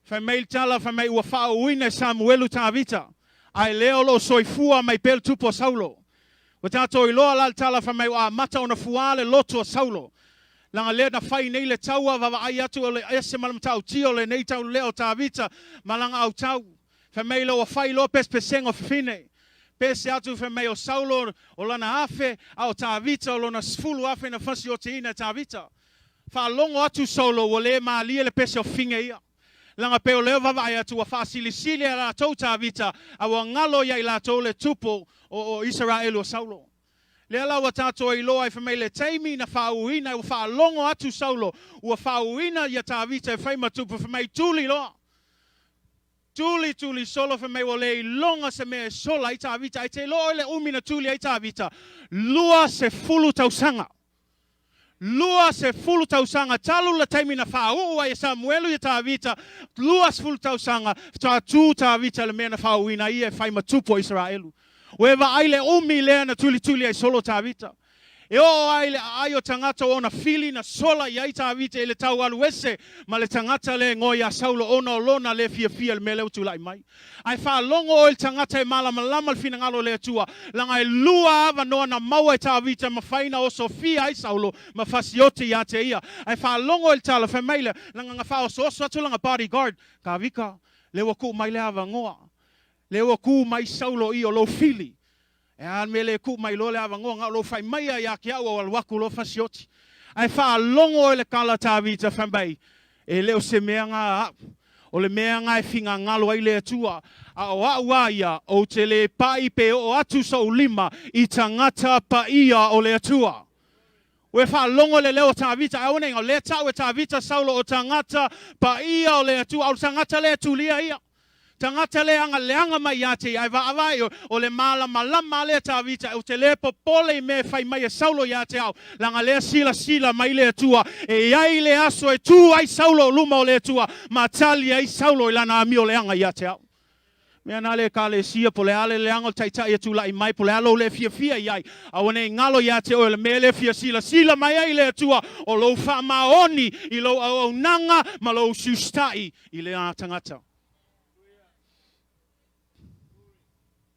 Whai meil tala, whai mei ua whao uina Samuelu tāwita. Ai leo lo soifua mai pel tupo Saulo. Wa tātou i loa lal tala whai mei ua mata o na fuale loto a Saulo. Langa lea na whai nei le taua wawa ai atu o le ese malam tau tio le nei tau leo tāwita. Malanga au tau. Whai mei lo a whai lo pes pesengo whine. Pese atu wha mei o Saulo o lana afe, au tāwita o lona sfulu afe na whasi o te ina tāwita. Wha longo atu Saulo o le maa lia le pese o whinge ia. Langa peo leo vavai atu wa wha silisili a la tau tāwita, a wa ngalo ia i la tau le tupo o Israel o Saulo. Le ala wa tātou i loa i wha mei le teimi na wha uina, u wha longo atu Saulo, ua wha uina ia tāwita e whaima tupo wha mei tuli loa. Tuli solo fa mei wale longa se me sola i tāwita. I te loa le umina tuli i tāwita. Lua se fulu tausanga. Lua se fulu tausanga. Talu la taimi na whaua i Samuelu i tāwita. Lua se fulu tausanga. Tā tū tāwita le mea na whauina i e whaima tupo Israelu. Weva ai le umi lea na tuli ai solo tāwita. E o ai o tangata o na fili na sola i ai tāwita i le tau alu ese, ma le tangata le ngoi a Saulo ona o lona le fia le meleu tulai mai. Ai wha longo o il tangata e malama lama fina ngalo le atua, langa e lua ava noa na maua i tāwita ma whaina o Sofia ai Saulo, ma fasiote i ate ia. Ai wha longo o il tala wha meile, langa ngā wha o soso atu langa bodyguard, ka vika, le waku mai le ava ngoa, le waku mai Saulo i o lo fili. E an mele ku mai lo le avango nga lo fai mai ia ki au al waku lo fasioti. Ai fa longo le kala tāwita whambai. E leo se mea ngā o le mea ngā e whinga ngalo ai le atua. A o aua ia o te le pai pe o atu sa ulima i tangata pa ia o le atua. We fa longo le leo tāwita. Ai one inga le tau e tāwita Saulo o tangata pa ia o le atua. Au tangata le atulia ia. Tangata leanga mai ate ai va avai o le malama le tāwita o te le popole me fai mai e Saulo ia te au langa le sila mai le tua e ai le aso e tu ai Saulo luma o le tua ma tali ai Saulo i lana ami o leanga ia te au Mea na le kalesia po le ale le angol taitai atu la I mai po le alo le fia iai. Awane ngalo ia te o le me le fia sila mai ai le atua o lo wha maoni I lo au nanga ma lo usiusita'i I le a tangata.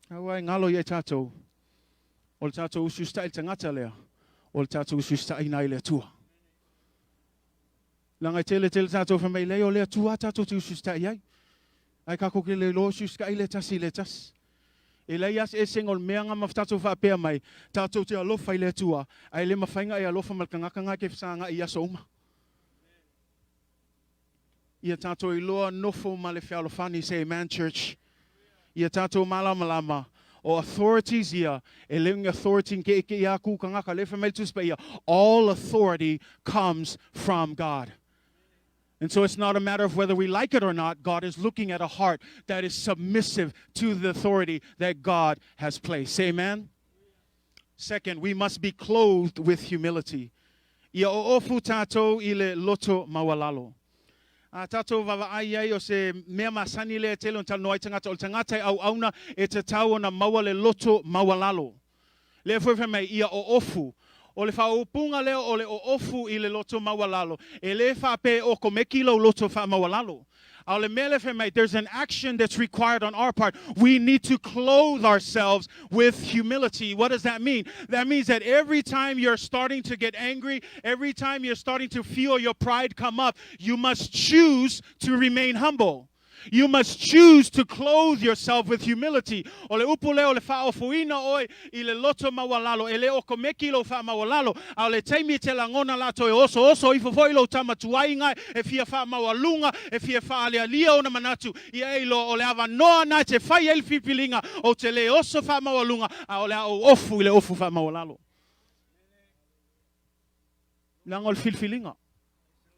Awai ngalo ia tātou. O le tātou usiusita'i tangata lea. O le tātou usiusita'i nai le atua. Langa tele tātou whamai leo le atua tātou te usiusita'i ai. Ai kako ke le lo usiusita'i le tasi. E lai as e sengol meanga maftatou whapea mai. Tātou te alofa I le atua. Ai le mawhainga I alofa malkangakanga ke whasanga I aso uma. Ia tātou I loa nofo ma le whialofani say amen church. Ia tātou malama. O authorities ia. E leunga authority ke ia ku kangaka le whamai tuspa ia. All authority comes from God. And so it's not a matter of whether we like it or not. God is looking at a heart that is submissive to the authority that God has placed. Say amen? Second, we must be clothed with humility. Ia o ofu tātou I le loto mawalalo. A tātou wawa ai o se mea masani le tele on tanoai tangata o tangata au auna e te tau o na maua le loto mawalalo. Le fuefe mai ia o ofu. O le whaupunga leo o le o ofu I le loto mawalalo. E le whape o komeki lo loto wha mawalalo. Au le mele whemai, there's an action that's required on our part. We need to clothe ourselves with humility. What does that mean? That means that every time you're starting to get angry, every time you're starting to feel your pride come up, you must choose to remain humble. You must choose to clothe yourself with humility. O le upu leo le whaofuina oi I le loto mawalalo. E le o komeki lo wha mawalalo. Au le teimi te langona lato e oso I fofoi lo tamatuainga. E fia wha mawalunga. E fia wha alea lia o na manatu. Ia e lo o le awa noa na te whai el fipilinga. O te le oso wha mawalunga. A o le au ofu I le ofu wha mawalalo. Langol filfilinga.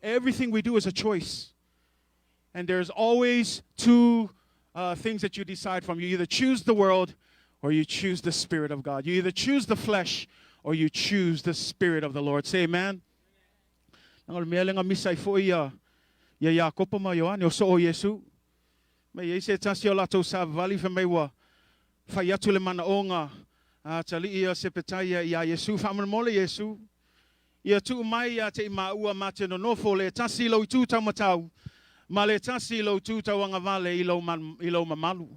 Everything we do is a choice. And there's always two things that you decide from. You either choose the world or you choose the Spirit of God. You either choose the flesh or you choose the Spirit of the Lord. Say amen. Nangol mealenga misai fo ia Yakopo ma Yohane o so o Yesu. Me ye se tasi o lato sa vali fa mewa. Fa yatu le mana onga. Tali ia se petaya ia Yesu fa mole Yesu. Ia tu mai ia te maua mate no nofo le tasi lo itu tamatau. Ma le tasi lo tuta wanga vale I lo mamalu.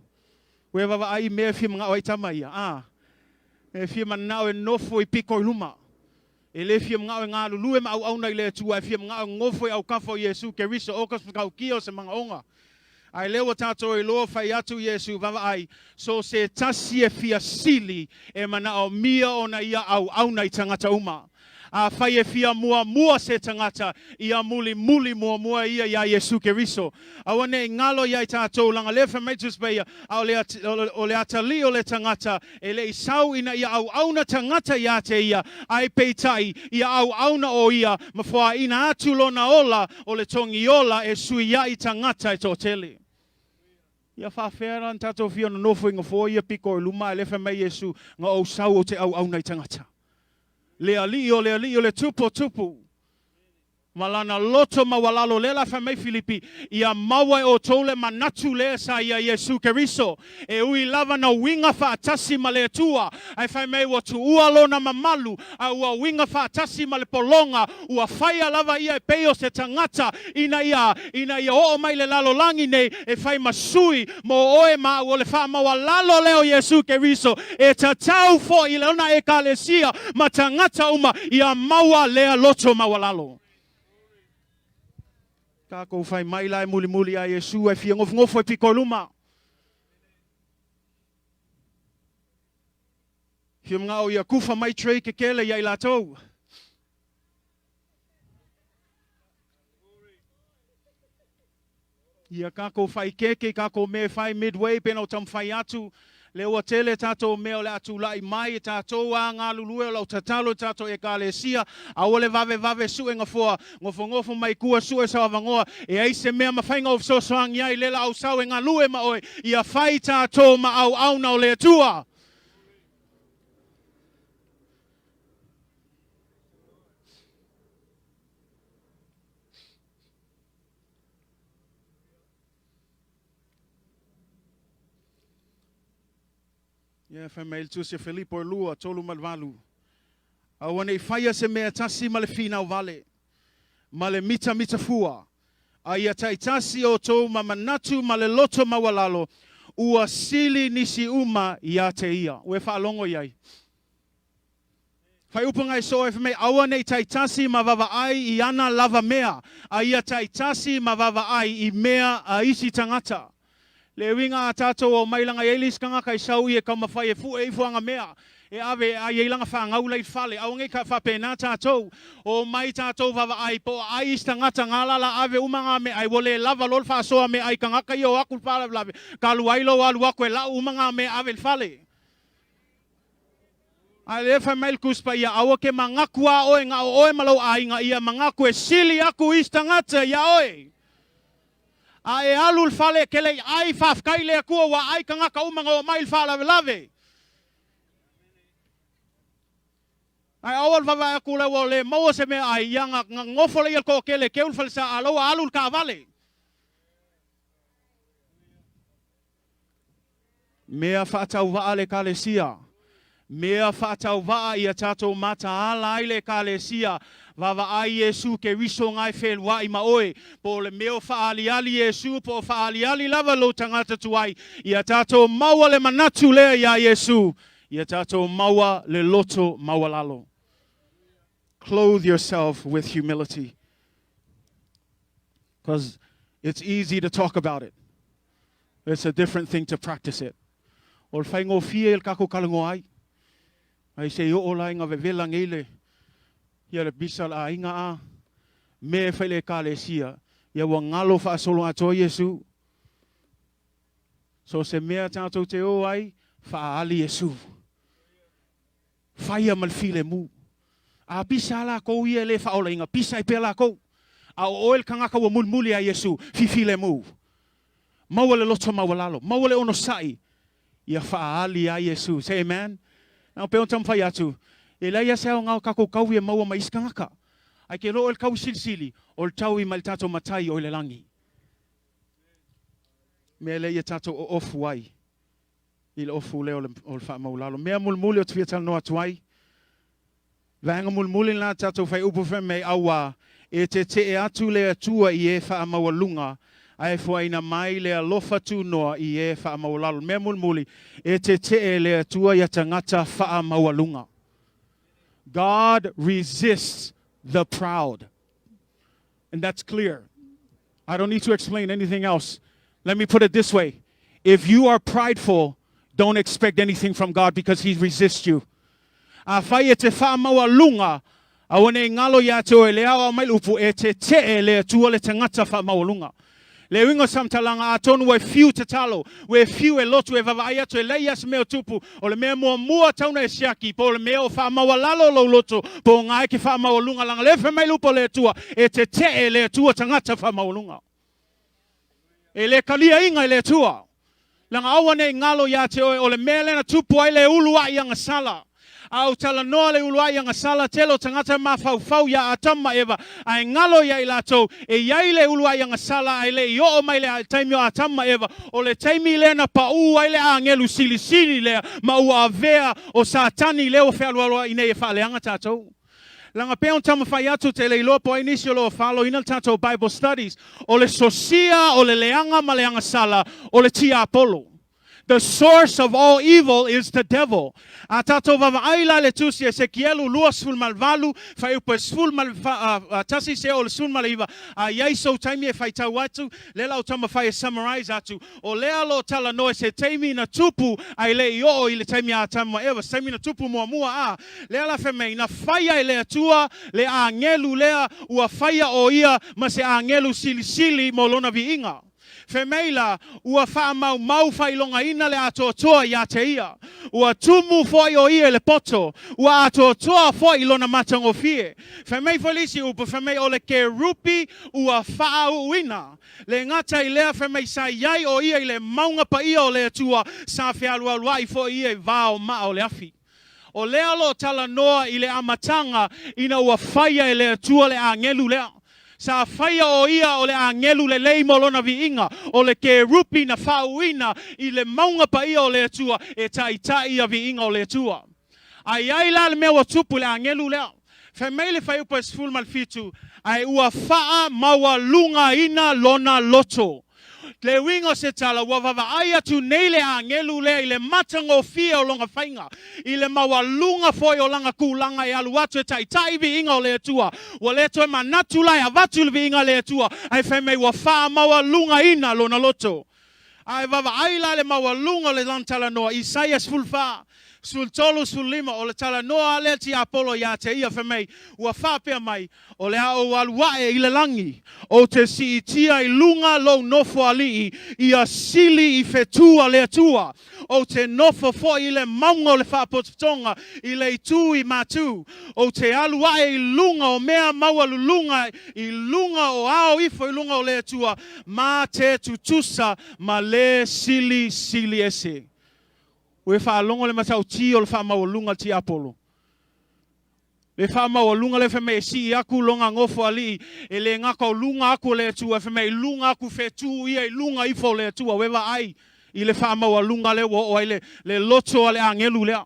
We wawa ai mea fia mga oi tamaia. E fia manao e nofo I piko I luma. E le fia mga oi ngā lulue ma au nei le tua. E fia mga oi ngofo I au kafo Yesu ke riso okas whakau kio se mga onga. Ai lewa tātou I loa whai atu Yesu wawa ai. So se tasi e fia sili e manao mia o na ia au nei tangata uma. A whai e fia mua se tangata ia muli mua ia Yesu ke riso. Awane ngalo ia tātou langa lefa meitus beia o le atali o le tangata e le isau ina ia au na tangata ia te ia ai peitai ia au na o ia mawha ina atu lona ola o le tongi ola e sui ia I tangata e tōtele. Ia whawhera tātou fia no nofo inga fo ia piko I luma e lefa mei Yesu ngā o sau o te au na I tangata. Le ali o le tupu. Malana loto mawalalo lela whamei Filipi. Ia maua o tole manatu lea sa ia Yesu keriso. E ui lava na winga whaatasi ma le tua. Ai whamei wa tu ualo na mamalu. A ua winga whaatasi ma le polonga. Ua whaia lava ia e peo se tangata. Ina ia o mai le lalo langi nei. E whai masui mo oe ma o le wha mawalalo leo Yesu keriso. E tatau fo I leona e kalesia. Ma tangata uma ia maua lea loto mawalalo. Kako fai mai lai muli a Yesu e fia ngofo e piko luma. Fia mga o ia kufa mai trei ke kele ia I latou. Ia kako fai keke, kako me fai midway pena o tam fai atu. Le ua tele tātou mea o le atu lai mai e tātou a ngā lulue o lau tatalo tātou e kālesia a ole vave su e ngafoa ngofo mai kua su e sa avangoa e aise mea mawhainga o sosoang iai lela au sau e ngā lue ma oe ia whai tātou ma au na o le atua. Ia whamail tu se Filipo lua tolu malvalu. Awane whaia se mea tasi ma le whina o vale. Ma le mita fua. Aia tai tasi o tō ma manatu ma le loto mawalalo. Ua sili nisi uma ia te ia. Ue whaalongo iai. Whai upunga I so e whamei awa nei tai tasi ma wawa ai I ana lava mea. Aia tai tasi ma wawa ai I mea a isi tangata. Le winga a tātou o mailanga elis kanga kai sau I e kaumawhai e fu e ifuanga mea. E ave a yeilanga whangau lei whale. Awange ka whapena tātou. O mai tātou wawa ai po ai istangata ngalala ave umanga me ai wole lava lol whasoa me ai kangaka I o akul whale lave. Kalu ailo alu ako e lau umanga me ave whale. Ai le whamail kuspa ia awa ke mangakua oe nga oe malau ainga ia mangaku e sili aku istangata ia oe. A e alul whale kele ai whafkai le akua wa ai kangaka umanga o mail whale lave. Ai awal vava aku le maua se me ai yanga ngofo le ko kele keul falsa alo alul ka vale. Mea whaatau waa le kalesia. Mea whaatau waa ia tatou Mataalo le kalesia. Vava ai Yesu ke riso ngai whelua I maoe. Po le meo whaaliali Yesu po whaaliali lava lo tangata tuai. Ia tatou maua le manatu lea ia Yesu. Ia tatou maua le loto mawalalo. Clothe yourself with humility. Because it's easy to talk about it. It's a different thing to practice it. Ol whaingo fie el kako kalango ai. Ai se yo olai nga vevela ngele. Ia le bisal a inga a. Me whaile kale sia. Ia wa ngalo wha solo ato Yesu. So se mea tātou te o ai. Wha ali Yesu. Whaia malfile mu. A pisa la ko ia le fa ola inga pisa I pela ko. A oil kangaka wa mulmuli a Yesu fifile mu. Mawale loto mawalalo. Mawale ono sai. Ia fa ali a Yesu. Say amen. Now pe ontam fa yatu. E la ia sao ngau kako kau ia maua mais kangaka. Ai ke lo el kau silsili. Ol tau I maltato matai o le langi. Me le ia tato o ofu wai. Il ofu le ol fa mawalalo. Mea mulmuli o tfiatal no atuai. Vanga mulmuli na tatou whai upu whemei awa e te atu le atua I e wha amawalunga ai fuaina mai le alofa tu noa I e wha amawalalo. Me mulmuli e te le atua ia tangata wha amawalunga. God resists the proud. And that's clear. I don't need to explain anything else. Let me put it this way. If you are prideful, don't expect anything from God because He resists you. A whai e te whaamaua lunga, a wane ngalo ia te oe le awa mai upu e te le tua le tangata whaamaua lunga. Le wingo samtalanga a tonu e fiu Tatalo, we fiu e lotu e vavaia to e leias meo tupu, o le mea mua tauna e siaki, po le mea o whaamaua lalo lo loto, po ngai ki whaamaua lunga langa le mai lupo le tua, e te le tua tangata whaamaua lunga. E le kalia inga le tua. Langa awane ngalo ia te oe, o le mea lena tupu ai le ulua I anga sala. Au tala noa le uluai anga sala telo tangata mawhau ya atama eva. Ai ngalo ya ilato e yai le uluai anga sala ai le yo o mai le taimi o atama eva. O le taimi le na pa u ai le angelu sili le ma ua avea o satani leo whealualoa ine e whale anga tatou. Langa peon tama whai atu te le ilopo ai nisi o lo whalo ina tatou Bible studies. O le sosia o le leanga ma le anga sala o le tia apolo. The source of all evil is the devil. A tato vava aila le tusi e se kielu lua sul malvalu, fai upe sul mal tasi se o le sul maliva. A yaiso taimi e fai tau atu, le lau tama fai e summarize atu. O lea lo tala no e se taimi na tupu, ai le i o I le taimi a tama eva, taimi na tupu mua a. Lea la feme, na faya e le atua, le a ngelu lea, ua faya o ia, ma se a ngelu sili mo lona vi inga. Femeila, ua wha mau whailonga ina le atoa ia te ia. Ua tumu foi o ia le poto. Ua atoa foi lona matango fie. Femei folisi upu femei o le ke rupi ua wha uina. Le ngata I lea femei sa iai o ia I le maunga pa ia o le atua sa whialua I fo ia I vao ma o le afi. O lea lo tala noa I le amatanga ina ua whaia I le atua le a ngelu lea. Sa whaia o ia o le angelu le leimo lona viinga. O le ke rupi na whauina I le maunga pa ia o le atua. E tai ia viinga o le atua. Ai la le mea wa tupu le angelu lea. Whai le whai upa esful mal fitu. Ai ua faa maua lunga ina lona loto. Le wingo se tala wavava aya tu nei le angelu le I le matango fia o longa whainga. I le maua lunga foi o langa kulanga I alu atu e tai vi inga o le atua. Wa le toi manatu lai avatu le vi inga le atua. Ai whai wa faa maua lunga ina lona loto. Ai vava aila le maua lunga le lantala noa. Isaias fulfa. Sul tolu sul lima o le tala noa le ti apolo ya te ia whamei ua whapea mai o le hao aluae I le langi o te si tia I lunga lo nofo alii ia sili I fetua le atua o te nofo fo I le maunga o le whapotonga I le itu I matu o te aluae I lunga o mea maua lulunga I lunga o ao ifo I lunga o le atua ma te tutusa ma le sili ese. We fa longo le matau ti o le fa maulunga ti apolo. Le fa maulunga le fa me si aku longa ngofo ali e le ngaka lunga aku le tu fa me lunga aku fetu ia lunga ifo le tu we va ai I le fa maulunga le wo le loto ale angelu le.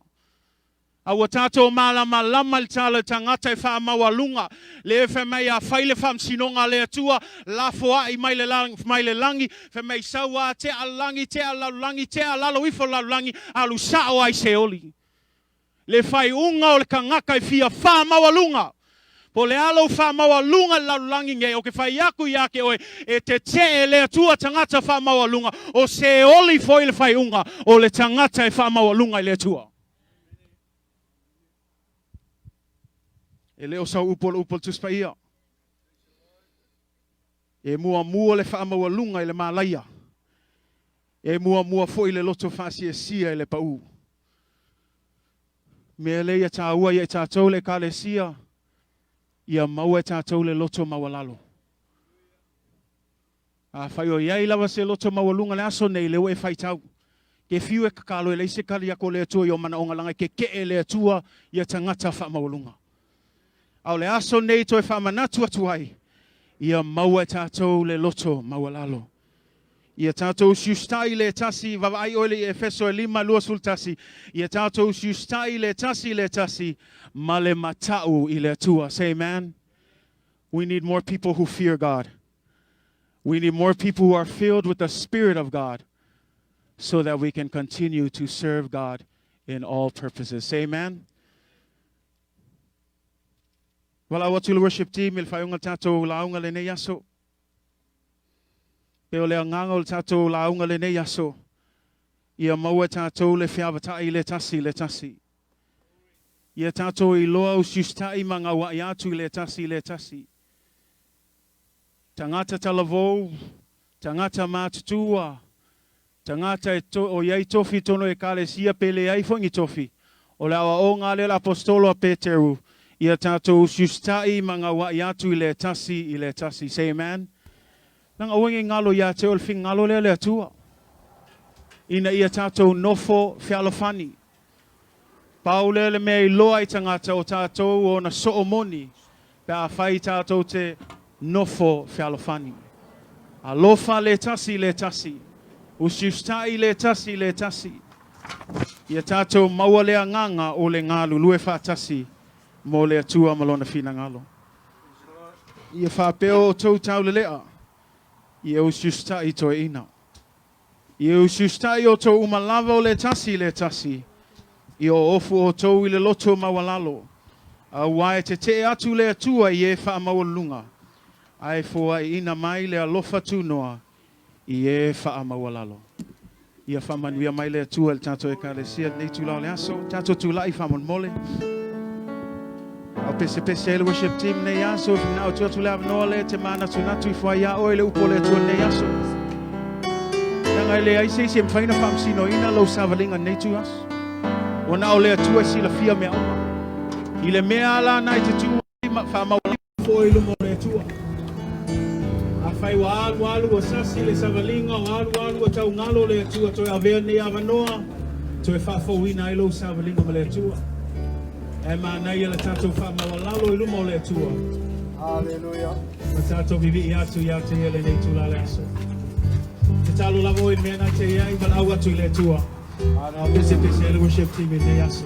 Awa tato malama le tala tangata I wha mawalunga. Le whamei a whaile wham sinonga le atua. La foa I mai le langi. Whamei sawa te alangi, te alalangi, te alalo ifo lalangi. Alu sao ai se oli. Le whai unga o le kangaka I fia wha mawalunga. Po le alo wha mawalunga lalangi nge. O ke whai aku iake oe e te le atua tangata wha mawalunga. O se oli foi le whai unga. O le tangata I wha mawalunga I le atua. E leo sau upol tuspa ia. E mua le wha mawalunga I le malaya. E mua fo I le loto whasi e sia I le pau. Me leia tā ua ia tātou le ka le sia. Ia maua tātou le loto mawalalo. A whai o iai lawa se loto mawalunga le aso nei le ue whai tau. Ke fiu e kakalo e leise kari ako le atua I o mana onga langa ke e le atua ia tangata wha mawalunga. Au le aso nei toi whamanatu atu ai. Ia maua tātou le loto mawalalo. Ia tātou usiusita'i le tasi. Vavai oile I Efeso 5 sul tasi. Ia tātou usiusita'i le tasi. Ma le mata'u I le atua. Say amen. We need more people who fear God. We need more people who are filled with the Spirit of God. So that we can continue to serve God in all purposes. Say amen. Wala watu le worship team il whaiunga tātou launga le nei aso. Peo le anganga le tātou launga le nei aso. Ia maua tātou le whiawata'i le tasi. Ia tātou I loa usiusita'i manga wa atu le tasi. Tangata talavou, tangata mātutua, tangata o iai tofi tono e kale sia pele ai fongi tofi. O le awa o ngā le apostolo a Peteru. Ia tātou usiusita'i manga wa atu I le tasi. Say amen. Nanga wengi ngalo ia te olfi ngalo le atua. Ina ia tātou nofo whialofani. Paule le mea I loa I tangata o tātou o na soomoni. Pea whai tātou te nofo whialofani. Alofa le tasi. Usiusita'i le tasi. Ia tātou maua le anganga o le ngalu lue whātasi. Mo le atua malona fina ngalo. Ia whapeo o tau tau le lea. Ia usiusita'i toe ina. Ia usiusita'i o tau umalawa o le tasi. Ia ofu o tau I le loto mawalalo. A wae te atu le atua I e wha mawalunga. Ai fua I ina mai le alofa tunoa I e wha mawalalo. Ia wha manuia mai le atua le tato e ka le sia nei tūlau le aso. Tato tūlai wha mon mole. Au pese ele worship team nei aso na o tu le no le te mana tu na tu foi ya o le upo le tu nei aso. Nanga le ai sei sem faina fam sino ina lo savalinga nei tu as. Ona o le tu si la fia me ona. I le mea la na te tu fa ma foi lo mo le tu. A fai wa alu o sasi le savalinga o alu o tau ngalo le tu to ave nei avanoa. To fa fo ina I lo savalinga me le tu. E mana ia le tātou whamawalalo I lumo le tua. Hallelujah. Matato vivi atu ya te ele nei tu la leso. Tatalo la voi mena te ia I val awa tu le tua. I'll visit this worship team in the yaso.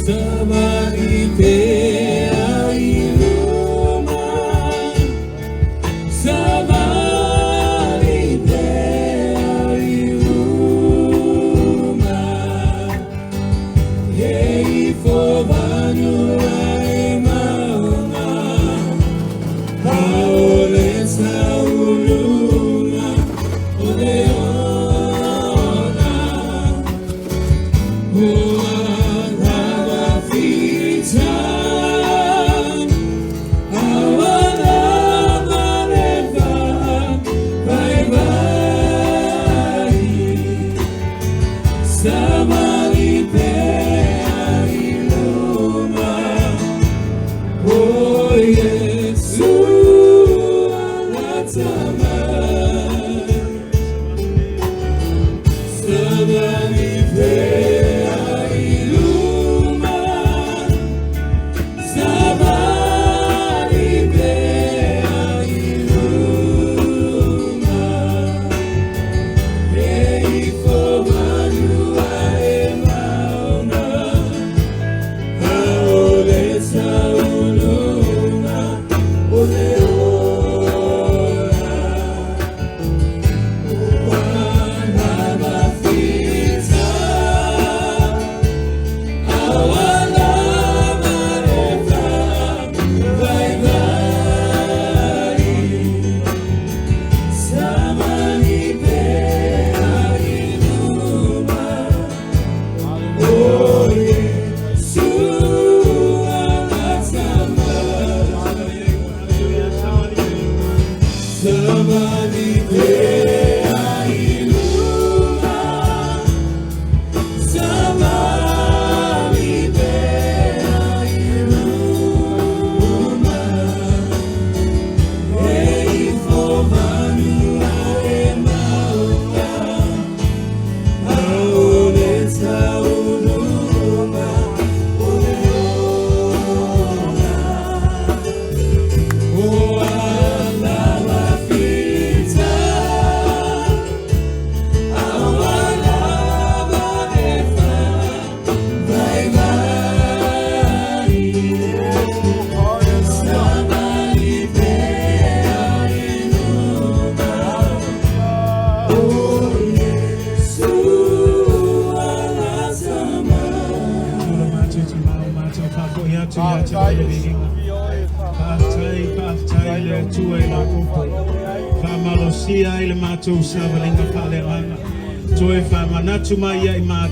Somebody pay Iruma. Somebody pay Iruma. Yei for Vanura Emauna. Paoles Nauluna. Odeona.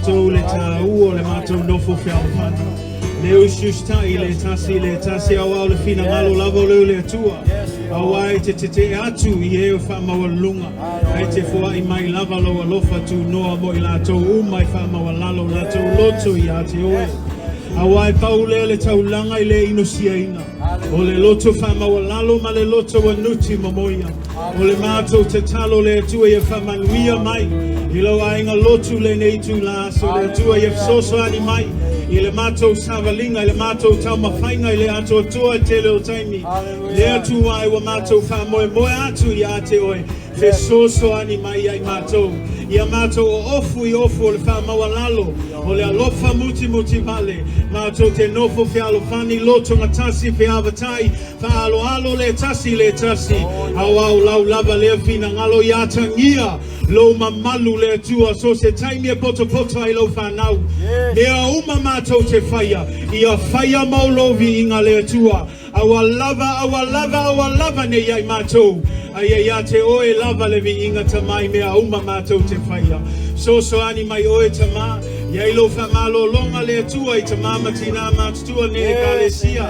Le tau le matou nofo fialfana. Le usiusita'i le tasi awa le fina malo lavo le tua. Awai te atu I e o whamawalunga. Ai te fua I mai lava lo alofa tu noa mo I latou umai whamawalalo latou loto I ate oe. Awai paule le taulanga I le inosia ina. O le loto whamawalalo ma le loto anuti mamoia. O le matou tatalo le tua I whamanuia mai. I lau ainga lotu le nei tu la so le tua I soso ani mai. I le matou savalinga, I le matou tau mawhainga, I le ato atua te leo taimi. Le atu ai wa matou whamoe moe atu I ate oe. Fe soso ani mai ai matou. Ia matou o ofu I ofu o le whamawalalo. O le alofa muti vale. Matou te nofo fialo fani loto ngatasi fe avatai. Whaalo alo le tasi. Awau lau lava le fina ngalo ia tangia. Lo mamalu le tua so se taimi e poto I lo whanau. Nea uma matou te whaia. Ia whaia maulovi inga le tua. Awa lava ne iai matou. Ai ia te oe lava le vi inga tamai mea uma matou te whaia. So ani mai oe tama. Ia ilo fa malo longa le tua I te mama tina matua ne kalesia.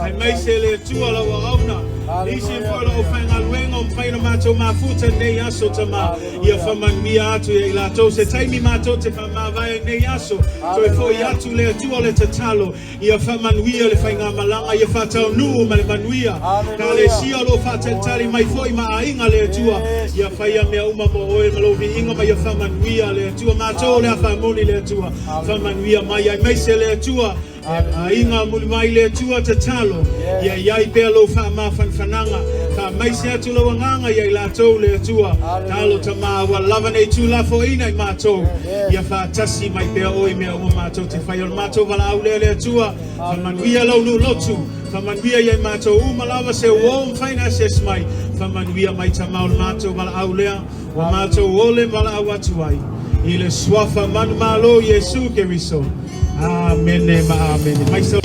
Ai mai se le tua la wa auna. Isi fora o whainga luenga o mwhaina mātou mafuta nei aso tama. Ia whamanmia atu e la tau se taimi mātou te whamawai nei aso. Toi fo atu le tua le tatalo. Ia whamanuia le whainga malanga ia whatau nuu ma le manuia. Ka le sia lo whatatari mai foi ma a inga le tua. Ia whaia mea uma mo oe malovi inga ma ia whamanuia le tua. Mātou le a whamoni le tua. Whamanuia mai ai meise le tua. Inga muli mai le tua tatalo. Ia iai pea lo wha fananga. Ka mai se atu lo nganga ia la tau le tua. Talo tama wa lava nei tu la fo ina I mātou. Ia wha tasi mai pea oi mea uma mātou te whai on mātou wala au le tua. Whamanuia lau nu lotu. Whamanuia iai mātou umalawa se uom whaina ses mai. Whamanuia mai tama o mātou wala au lea. Wa mātou ole wala au atu ai. I le swafa manu malo Yesu ke riso. Amen, amen.